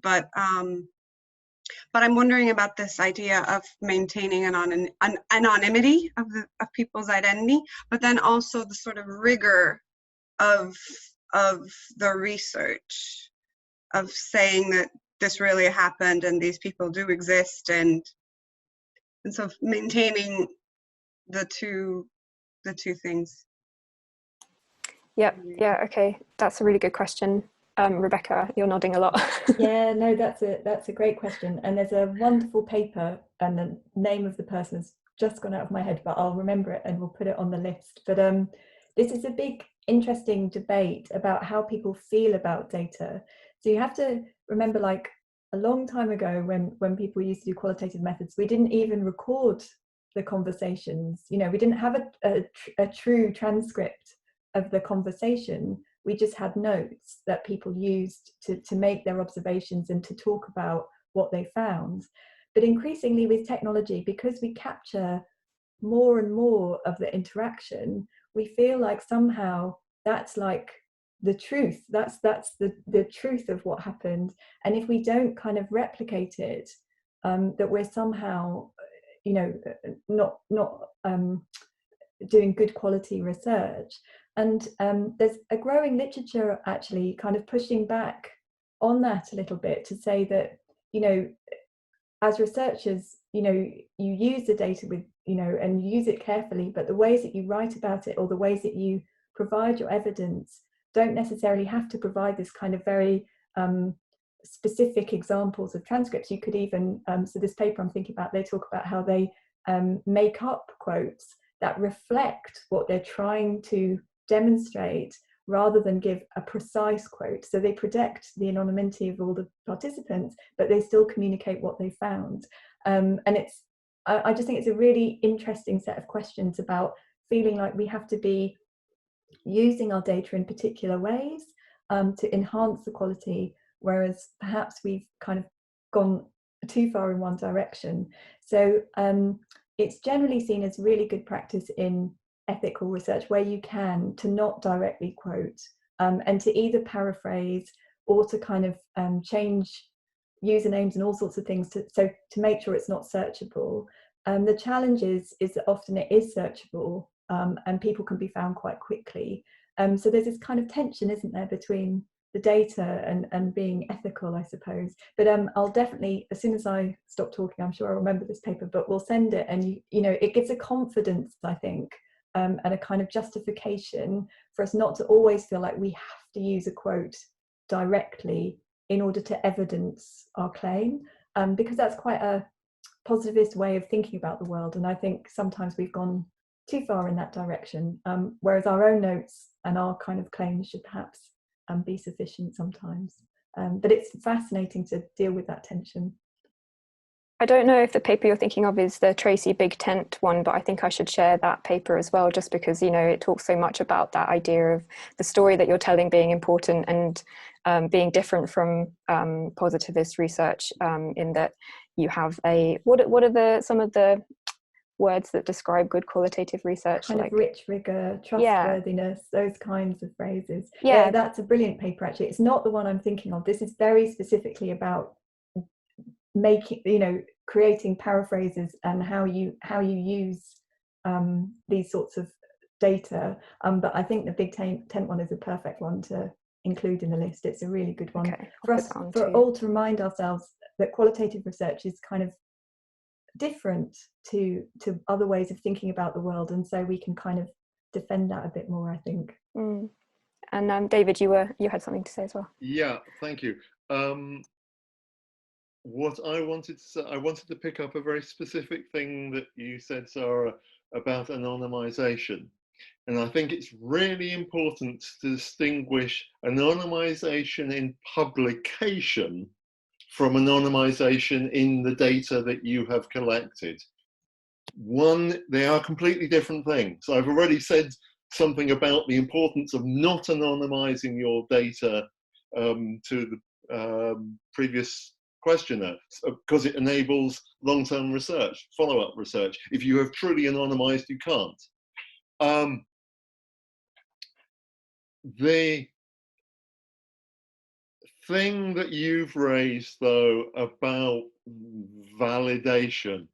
But I'm wondering about this idea of maintaining an anonymity of people's identity, but then also the sort of rigor of the research, of saying that this really happened and these people do exist, and so maintaining the two things. Yeah, okay, that's a really good question. Rebecca, you're nodding a lot. Yeah, no, that's a great question, and there's a wonderful paper, and the name of the person has just gone out of my head, but I'll remember it and we'll put it on the list. But this is a big, interesting debate about how people feel about data. So you have to remember, like, a long time ago when people used to do qualitative methods, we didn't even record the conversations. You know, we didn't have a true transcript of the conversation. We just had notes that people used to make their observations and to talk about what they found. But increasingly with technology, because we capture more and more of the interaction, we feel like somehow that's like the truth. That's the truth of what happened. And if we don't kind of replicate it, that we're somehow you know, not doing good quality research. And there's a growing literature actually kind of pushing back on that a little bit to say that, you know, as researchers, you know, you use the data with, you know, and you use it carefully, but the ways that you write about it or the ways that you provide your evidence don't necessarily have to provide this kind of very specific examples of transcripts. You could even, so this paper I'm thinking about, they talk about how they make up quotes that reflect what they're trying to demonstrate rather than give a precise quote. So they protect the anonymity of all the participants, but they still communicate what they found. And it's, I just think it's a really interesting set of questions about feeling like we have to be using our data in particular ways to enhance the quality, whereas perhaps we've kind of gone too far in one direction. So it's generally seen as really good practice in ethical research where you can to not directly quote and to either paraphrase or to kind of change usernames and all sorts of things to make sure it's not searchable. The challenge is that often it is searchable and people can be found quite quickly. So there's this kind of tension, isn't there, between the data and being ethical, I suppose. But I'll definitely, as soon as I stop talking, I'm sure I'll remember this paper, but we'll send it. And, you know, it gives a confidence, I think, and a kind of justification for us not to always feel like we have to use a quote directly in order to evidence our claim, because that's quite a positivist way of thinking about the world. And I think sometimes we've gone too far in that direction, whereas our own notes and our kind of claims should perhaps be sufficient sometimes. But it's fascinating to deal with that tension. I don't know if the paper you're thinking of is the Tracy Big Tent one, but I think I should share that paper as well, just because, you know, it talks so much about that idea of the story that you're telling being important and being different from positivist research, in that you have a, what are some of the words that describe good qualitative research? Kind like of rich rigor, trustworthiness, those kinds of phrases. Yeah, that's a brilliant paper actually. It's not the one I'm thinking of. This is very specifically about making, you know, creating paraphrases and how you use these sorts of data. But I think the Big Tent one is a perfect one to include in the list. It's a really good one for us, for all to remind ourselves that qualitative research is kind of different to other ways of thinking about the world, and so we can kind of defend that a bit more, I think. And David, you had something to say as well. Yeah, thank you. What I wanted to say, I wanted to pick up a very specific thing that you said, Sarah, about anonymization. And I think it's really important to distinguish anonymization in publication from anonymization in the data that you have collected. They are completely different things. I've already said something about the importance of not anonymizing your data to the previous questioner, because it enables long-term research, follow-up research. If you have truly anonymized, you can't. The thing that you've raised, though, about validation,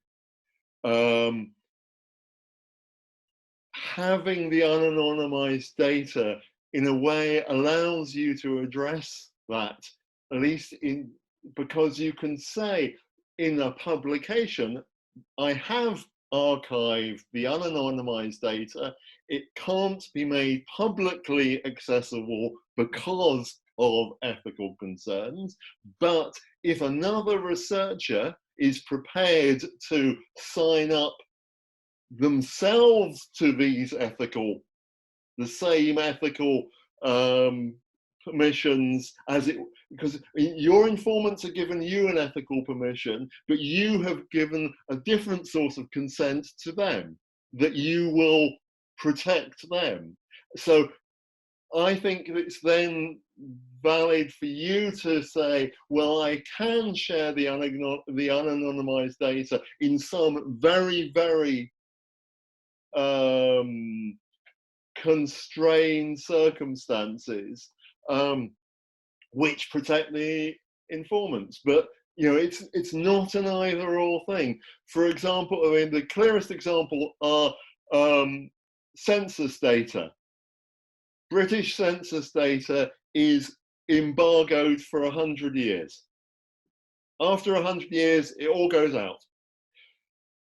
having the unanonymized data in a way allows you to address that, at least because you can say in a publication, I have archived the unanonymized data. It can't be made publicly accessible because of ethical concerns. But if another researcher is prepared to sign up themselves to these the same ethical permissions as because your informants are giving you an ethical permission, but you have given a different source of consent to them, that you will protect them. So I think it's then valid for you to say, well, I can share the unanonymized data in some very, very constrained circumstances, which protect the informants. But You know, it's not an either or thing. For example, I mean, the clearest example are census data. British census data is embargoed for 100 years. After 100 years, it all goes out.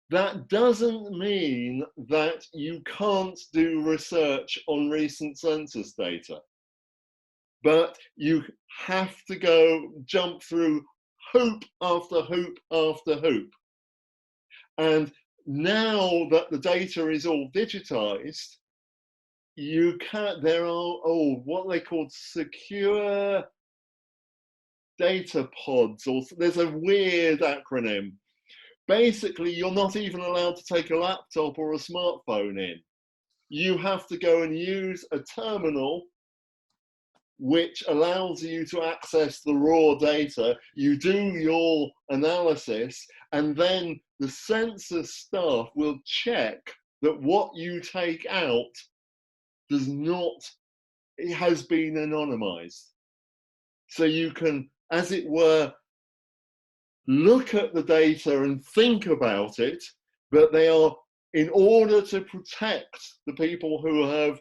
That doesn't mean that you can't do research on recent census data, but you have to jump through hoop after hoop after hoop. And now that the data is all digitized, there are, what they called secure data pods, or there's a weird acronym. Basically, you're not even allowed to take a laptop or a smartphone in. You have to go and use a terminal which allows you to access the raw data. You do your analysis, and then the census staff will check that what you take out it has been anonymized. So you can, as it were, look at the data and think about it, but they are, in order to protect the people who have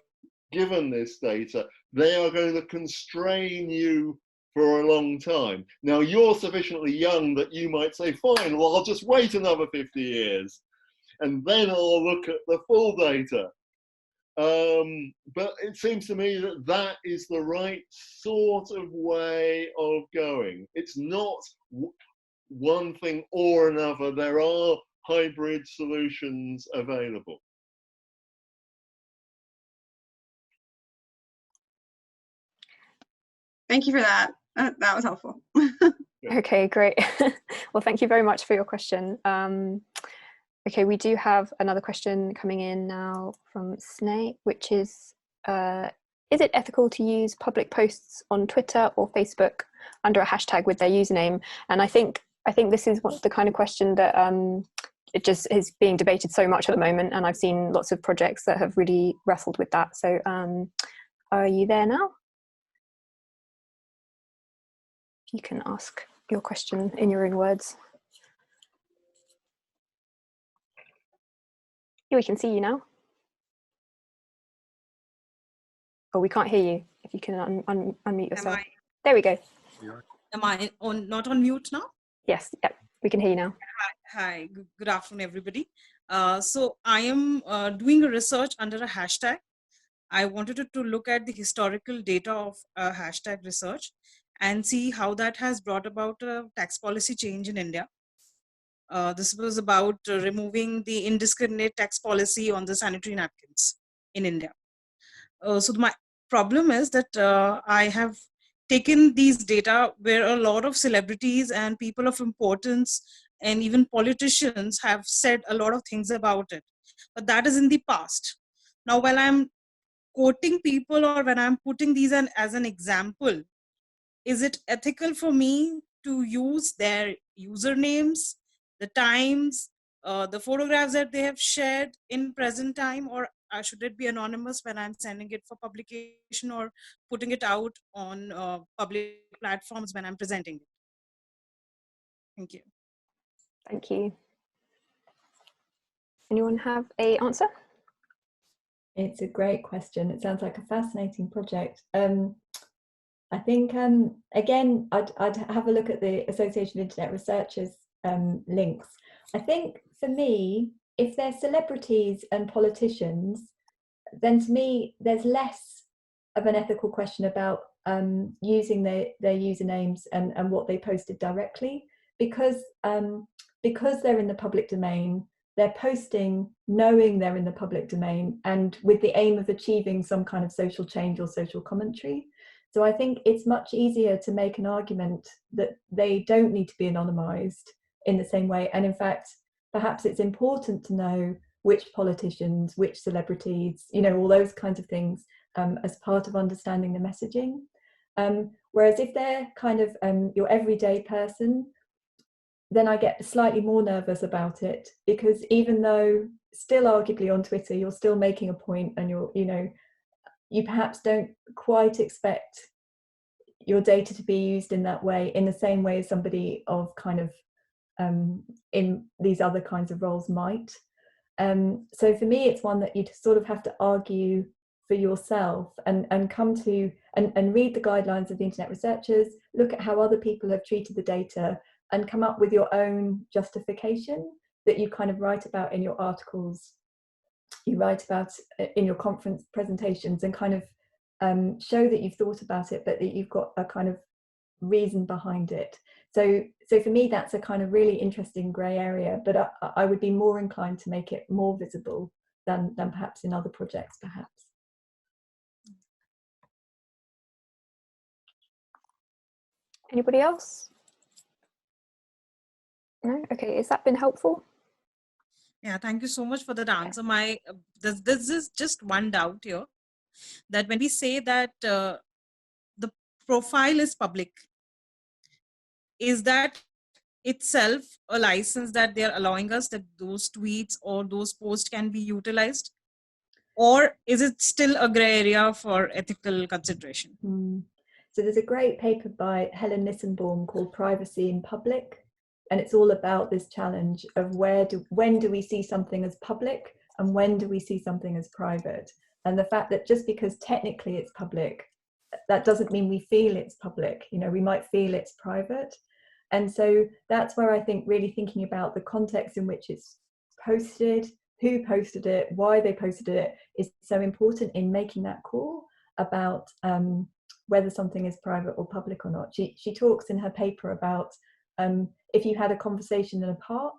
given this data, they are going to constrain you for a long time. Now, you're sufficiently young that you might say, fine, well, I'll just wait another 50 years, and then I'll look at the full data. But it seems to me that that is the right sort of way of going. It's not one thing or another. There are hybrid solutions available. Thank you for that. That was helpful. Okay, great. Well, thank you very much for your question. Okay, we do have another question coming in now from Snake, which is it ethical to use public posts on Twitter or Facebook under a hashtag with their username? And I think this is the kind of question that it just is being debated so much at the moment, and I've seen lots of projects that have really wrestled with that. So are you there now? You can ask your question in your own words. Yeah, we can see you now. Oh, we can't hear you. If you can unmute yourself. There we go. Am I not on mute now? Yes, yep, we can hear you now. Hi, good afternoon, everybody. So I am doing a research under a hashtag. I wanted to look at the historical data of hashtag research and see how that has brought about a tax policy change in India. This was about removing the indiscriminate tax policy on the sanitary napkins in India. So my problem is that I have taken these data where a lot of celebrities and people of importance and even politicians have said a lot of things about it. But that is in the past. Now, when I'm quoting people or when I'm putting these as an example, is it ethical for me to use their usernames, the times, the photographs that they have shared in present time, or should it be anonymous when I'm sending it for publication or putting it out on public platforms when I'm presenting it? Thank you. Thank you. Anyone have an answer? It's a great question. It sounds like a fascinating project. I think, again, I'd have a look at the Association of Internet Researchers links. I think for me, if they're celebrities and politicians, then to me, there's less of an ethical question about using their usernames and what they posted directly, because they're in the public domain, they're posting knowing they're in the public domain and with the aim of achieving some kind of social change or social commentary. So I think it's much easier to make an argument that they don't need to be anonymized in the same way. And in fact, perhaps it's important to know which politicians, which celebrities, all those kinds of things as part of understanding the messaging. Whereas if they're kind of your everyday person, then I get slightly more nervous about it, because even though still arguably on Twitter, you're still making a point and you perhaps don't quite expect your data to be used in that way, in the same way as somebody of kind of in these other kinds of roles might. So for me, it's one that you sort of have to argue for yourself and come to and read the guidelines of the internet researchers, look at how other people have treated the data, and come up with your own justification that you kind of write about in your articles, you write about in your conference presentations, and kind of show that you've thought about it, but that you've got a kind of reason behind it. So for me, that's a kind of really interesting grey area, but I would be more inclined to make it more visible than perhaps in other projects, perhaps. Anybody else? No? Okay, has that been helpful? Yeah, thank you so much for that answer. This is just one doubt here, that when we say that the profile is public, is that itself a license that they're allowing us that those tweets or those posts can be utilized? Or is it still a gray area for ethical consideration? So there's a great paper by Helen Nissenbaum called Privacy in Public. And it's all about this challenge of when do we see something as public and when do we see something as private? And the fact that just because technically it's public, that doesn't mean we feel it's public. You know, we might feel it's private. And so that's where I think really thinking about the context in which it's posted, who posted it, why they posted it, is so important in making that call about whether something is private or public or not. She talks in her paper about if you had a conversation in a park,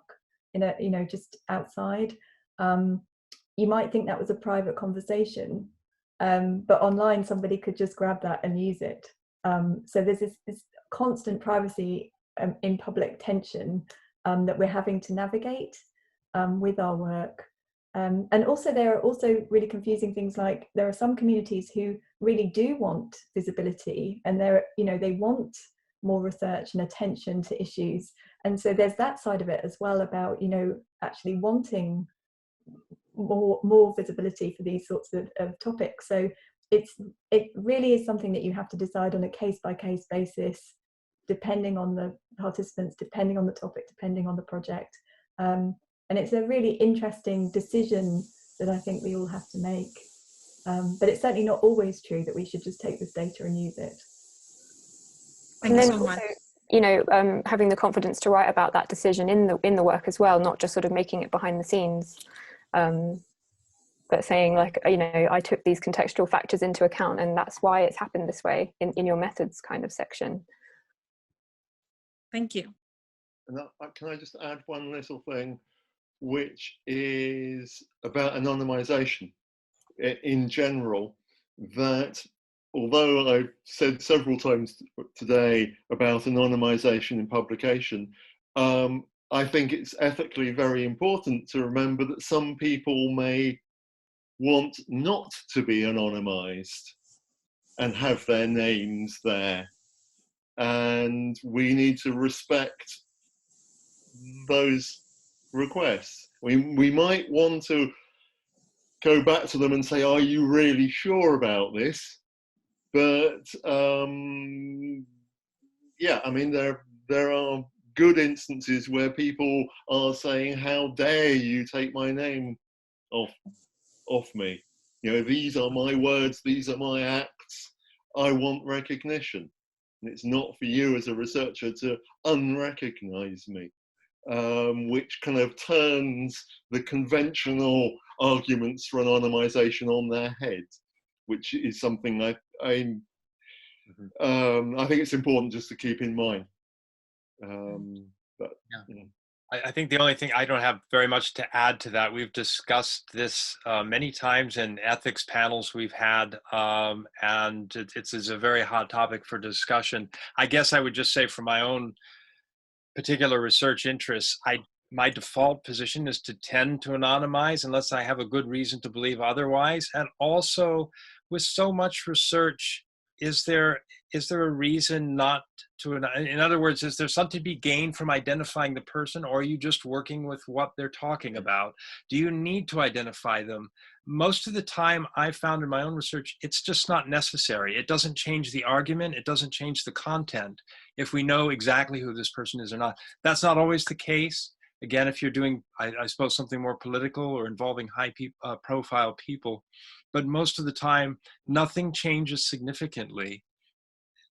just outside, you might think that was a private conversation, but online somebody could just grab that and use it. So there's this constant privacy in public tension that we're having to navigate with our work. And also there are also really confusing things, like there are some communities who really do want visibility, and they want more research and attention to issues. And so there's that side of it as well, about actually wanting more visibility for these sorts of topics. So it really is something that you have to decide on a case-by-case basis, depending on the participants, depending on the topic, depending on the project. And it's a really interesting decision that I think we all have to make. But it's certainly not always true that we should just take this data and use it. Thank you so much. Also, having the confidence to write about that decision in the work as well, not just sort of making it behind the scenes, but saying like, I took these contextual factors into account, and that's why it's happened this way in your methods kind of section. Thank you. And can I just add one little thing, which is about anonymization in general, that although I've said several times today about anonymization in publication, I think it's ethically very important to remember that some people may want not to be anonymized and have their names there. And we need to respect those requests. We might want to go back to them and say, are you really sure about this? But yeah, I mean, there are good instances where people are saying, how dare you take my name off me? These are my words, these are my acts, I want recognition. And it's not for you as a researcher to unrecognize me, which kind of turns the conventional arguments for anonymization on their head, which is something I think it's important just to keep in mind. But yeah. I think the only thing, I don't have very much to add to that. We've discussed this many times in ethics panels we've had, and it's a very hot topic for discussion. I guess I would just say, for my own particular research interests, my default position is to tend to anonymize unless I have a good reason to believe otherwise. And also, with so much research, is there a reason not to? In other words, is there something to be gained from identifying the person, or are you just working with what they're talking about? Do you need to identify them? most of the time I found in my own research, it's just not necessary. It doesn't change the argument. It doesn't change the content if we know exactly who this person is or not. That's not always the case. Again, if you're doing, I suppose, something more political or involving high profile people, but most of the time, nothing changes significantly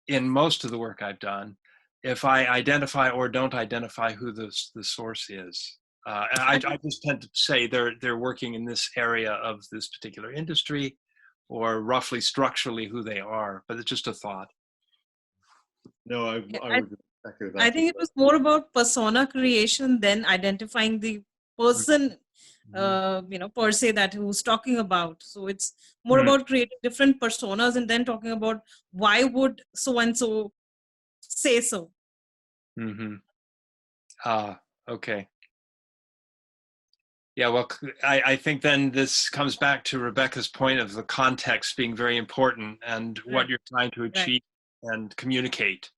in most of the work I've done if I identify or don't identify who the source is. I just tend to say they're working in this area of this particular industry, or roughly structurally who they are, but it's just a thought. No, I would echo that. I think it was more about persona creation than identifying the person, per se, that who's talking about. So it's more about creating different personas and then talking about why would so-and-so say so. Okay. Yeah, well, I think then this comes back to Rebecca's point of the context being very important and what you're trying to achieve and communicate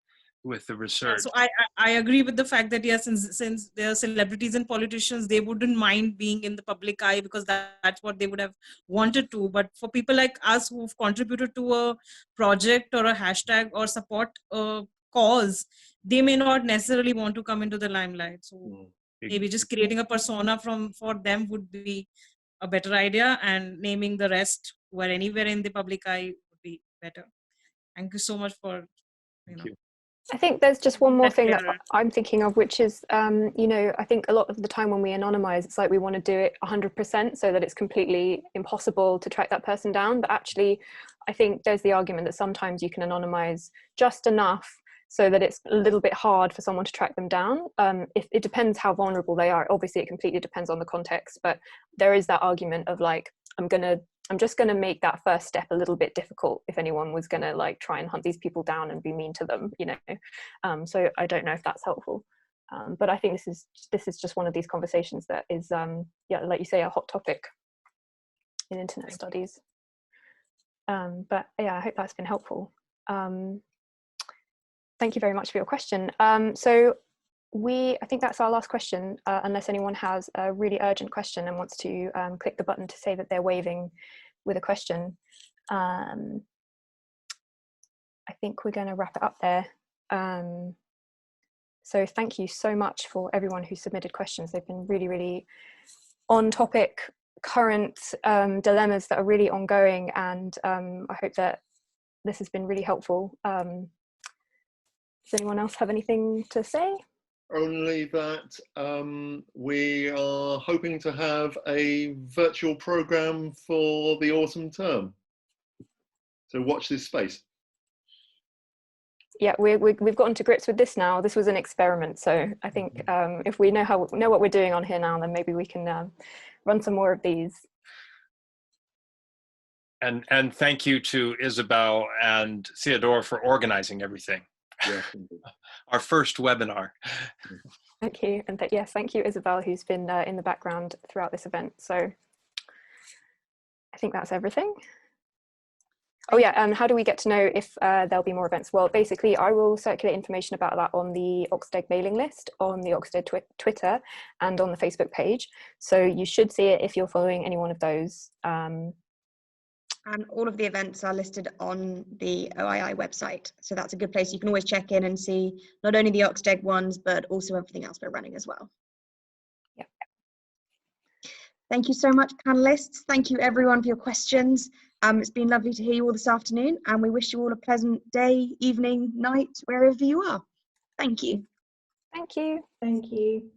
with the research. So I agree with the fact that, yes, since they're celebrities and politicians, they wouldn't mind being in the public eye because that's what they would have wanted to. But for people like us who've contributed to a project or a hashtag or support a cause, they may not necessarily want to come into the limelight. So maybe just creating a persona for them would be a better idea, and naming the rest who are anywhere in the public eye would be better. Thank you so much for, Thank you. I think there's just one more thing that I'm thinking of, which is, I think a lot of the time when we anonymize, it's like we want to do it 100% so that it's completely impossible to track that person down. But actually, I think there's the argument that sometimes you can anonymize just enough so that it's a little bit hard for someone to track them down. If it depends how vulnerable they are. Obviously, it completely depends on the context, but there is that argument of like, I'm just going to make that first step a little bit difficult if anyone was going to like try and hunt these people down and be mean to them, So I don't know if that's helpful. But I think this is just one of these conversations that is, like you say, a hot topic in internet studies. But yeah, I hope that's been helpful. Thank you very much for your question. So I think that's our last question, unless anyone has a really urgent question and wants to click the button to say that they're waving with a question. I think we're going to wrap it up there. So thank you so much for everyone who submitted questions. They've been really, really on topic, current dilemmas that are really ongoing, and I hope that this has been really helpful. Does anyone else have anything to say? Only that we are hoping to have a virtual program for the autumn term. So watch this space. Yeah, we've gotten to grips with this now. This was an experiment, so I think if we know what we're doing on here now, then maybe we can run some more of these. And thank you to Isabel and Theodora for organizing everything. Yeah. Our first webinar. Thank you, and yes, thank you, Isabel, who's been in the background throughout this event. So I think that's everything. Oh yeah, and how do we get to know if there'll be more events? Well, basically, I will circulate information about that on the OxDEG mailing list, on the OxDEG Twitter, and on the Facebook page. So you should see it if you're following any one of those. And all of the events are listed on the OII website. So that's a good place. You can always check in and see not only the OxDEG ones, but also everything else we're running as well. Yeah. Thank you so much, panelists. Thank you everyone for your questions. It's been lovely to hear you all this afternoon, and we wish you all a pleasant day, evening, night, wherever you are. Thank you. Thank you. Thank you.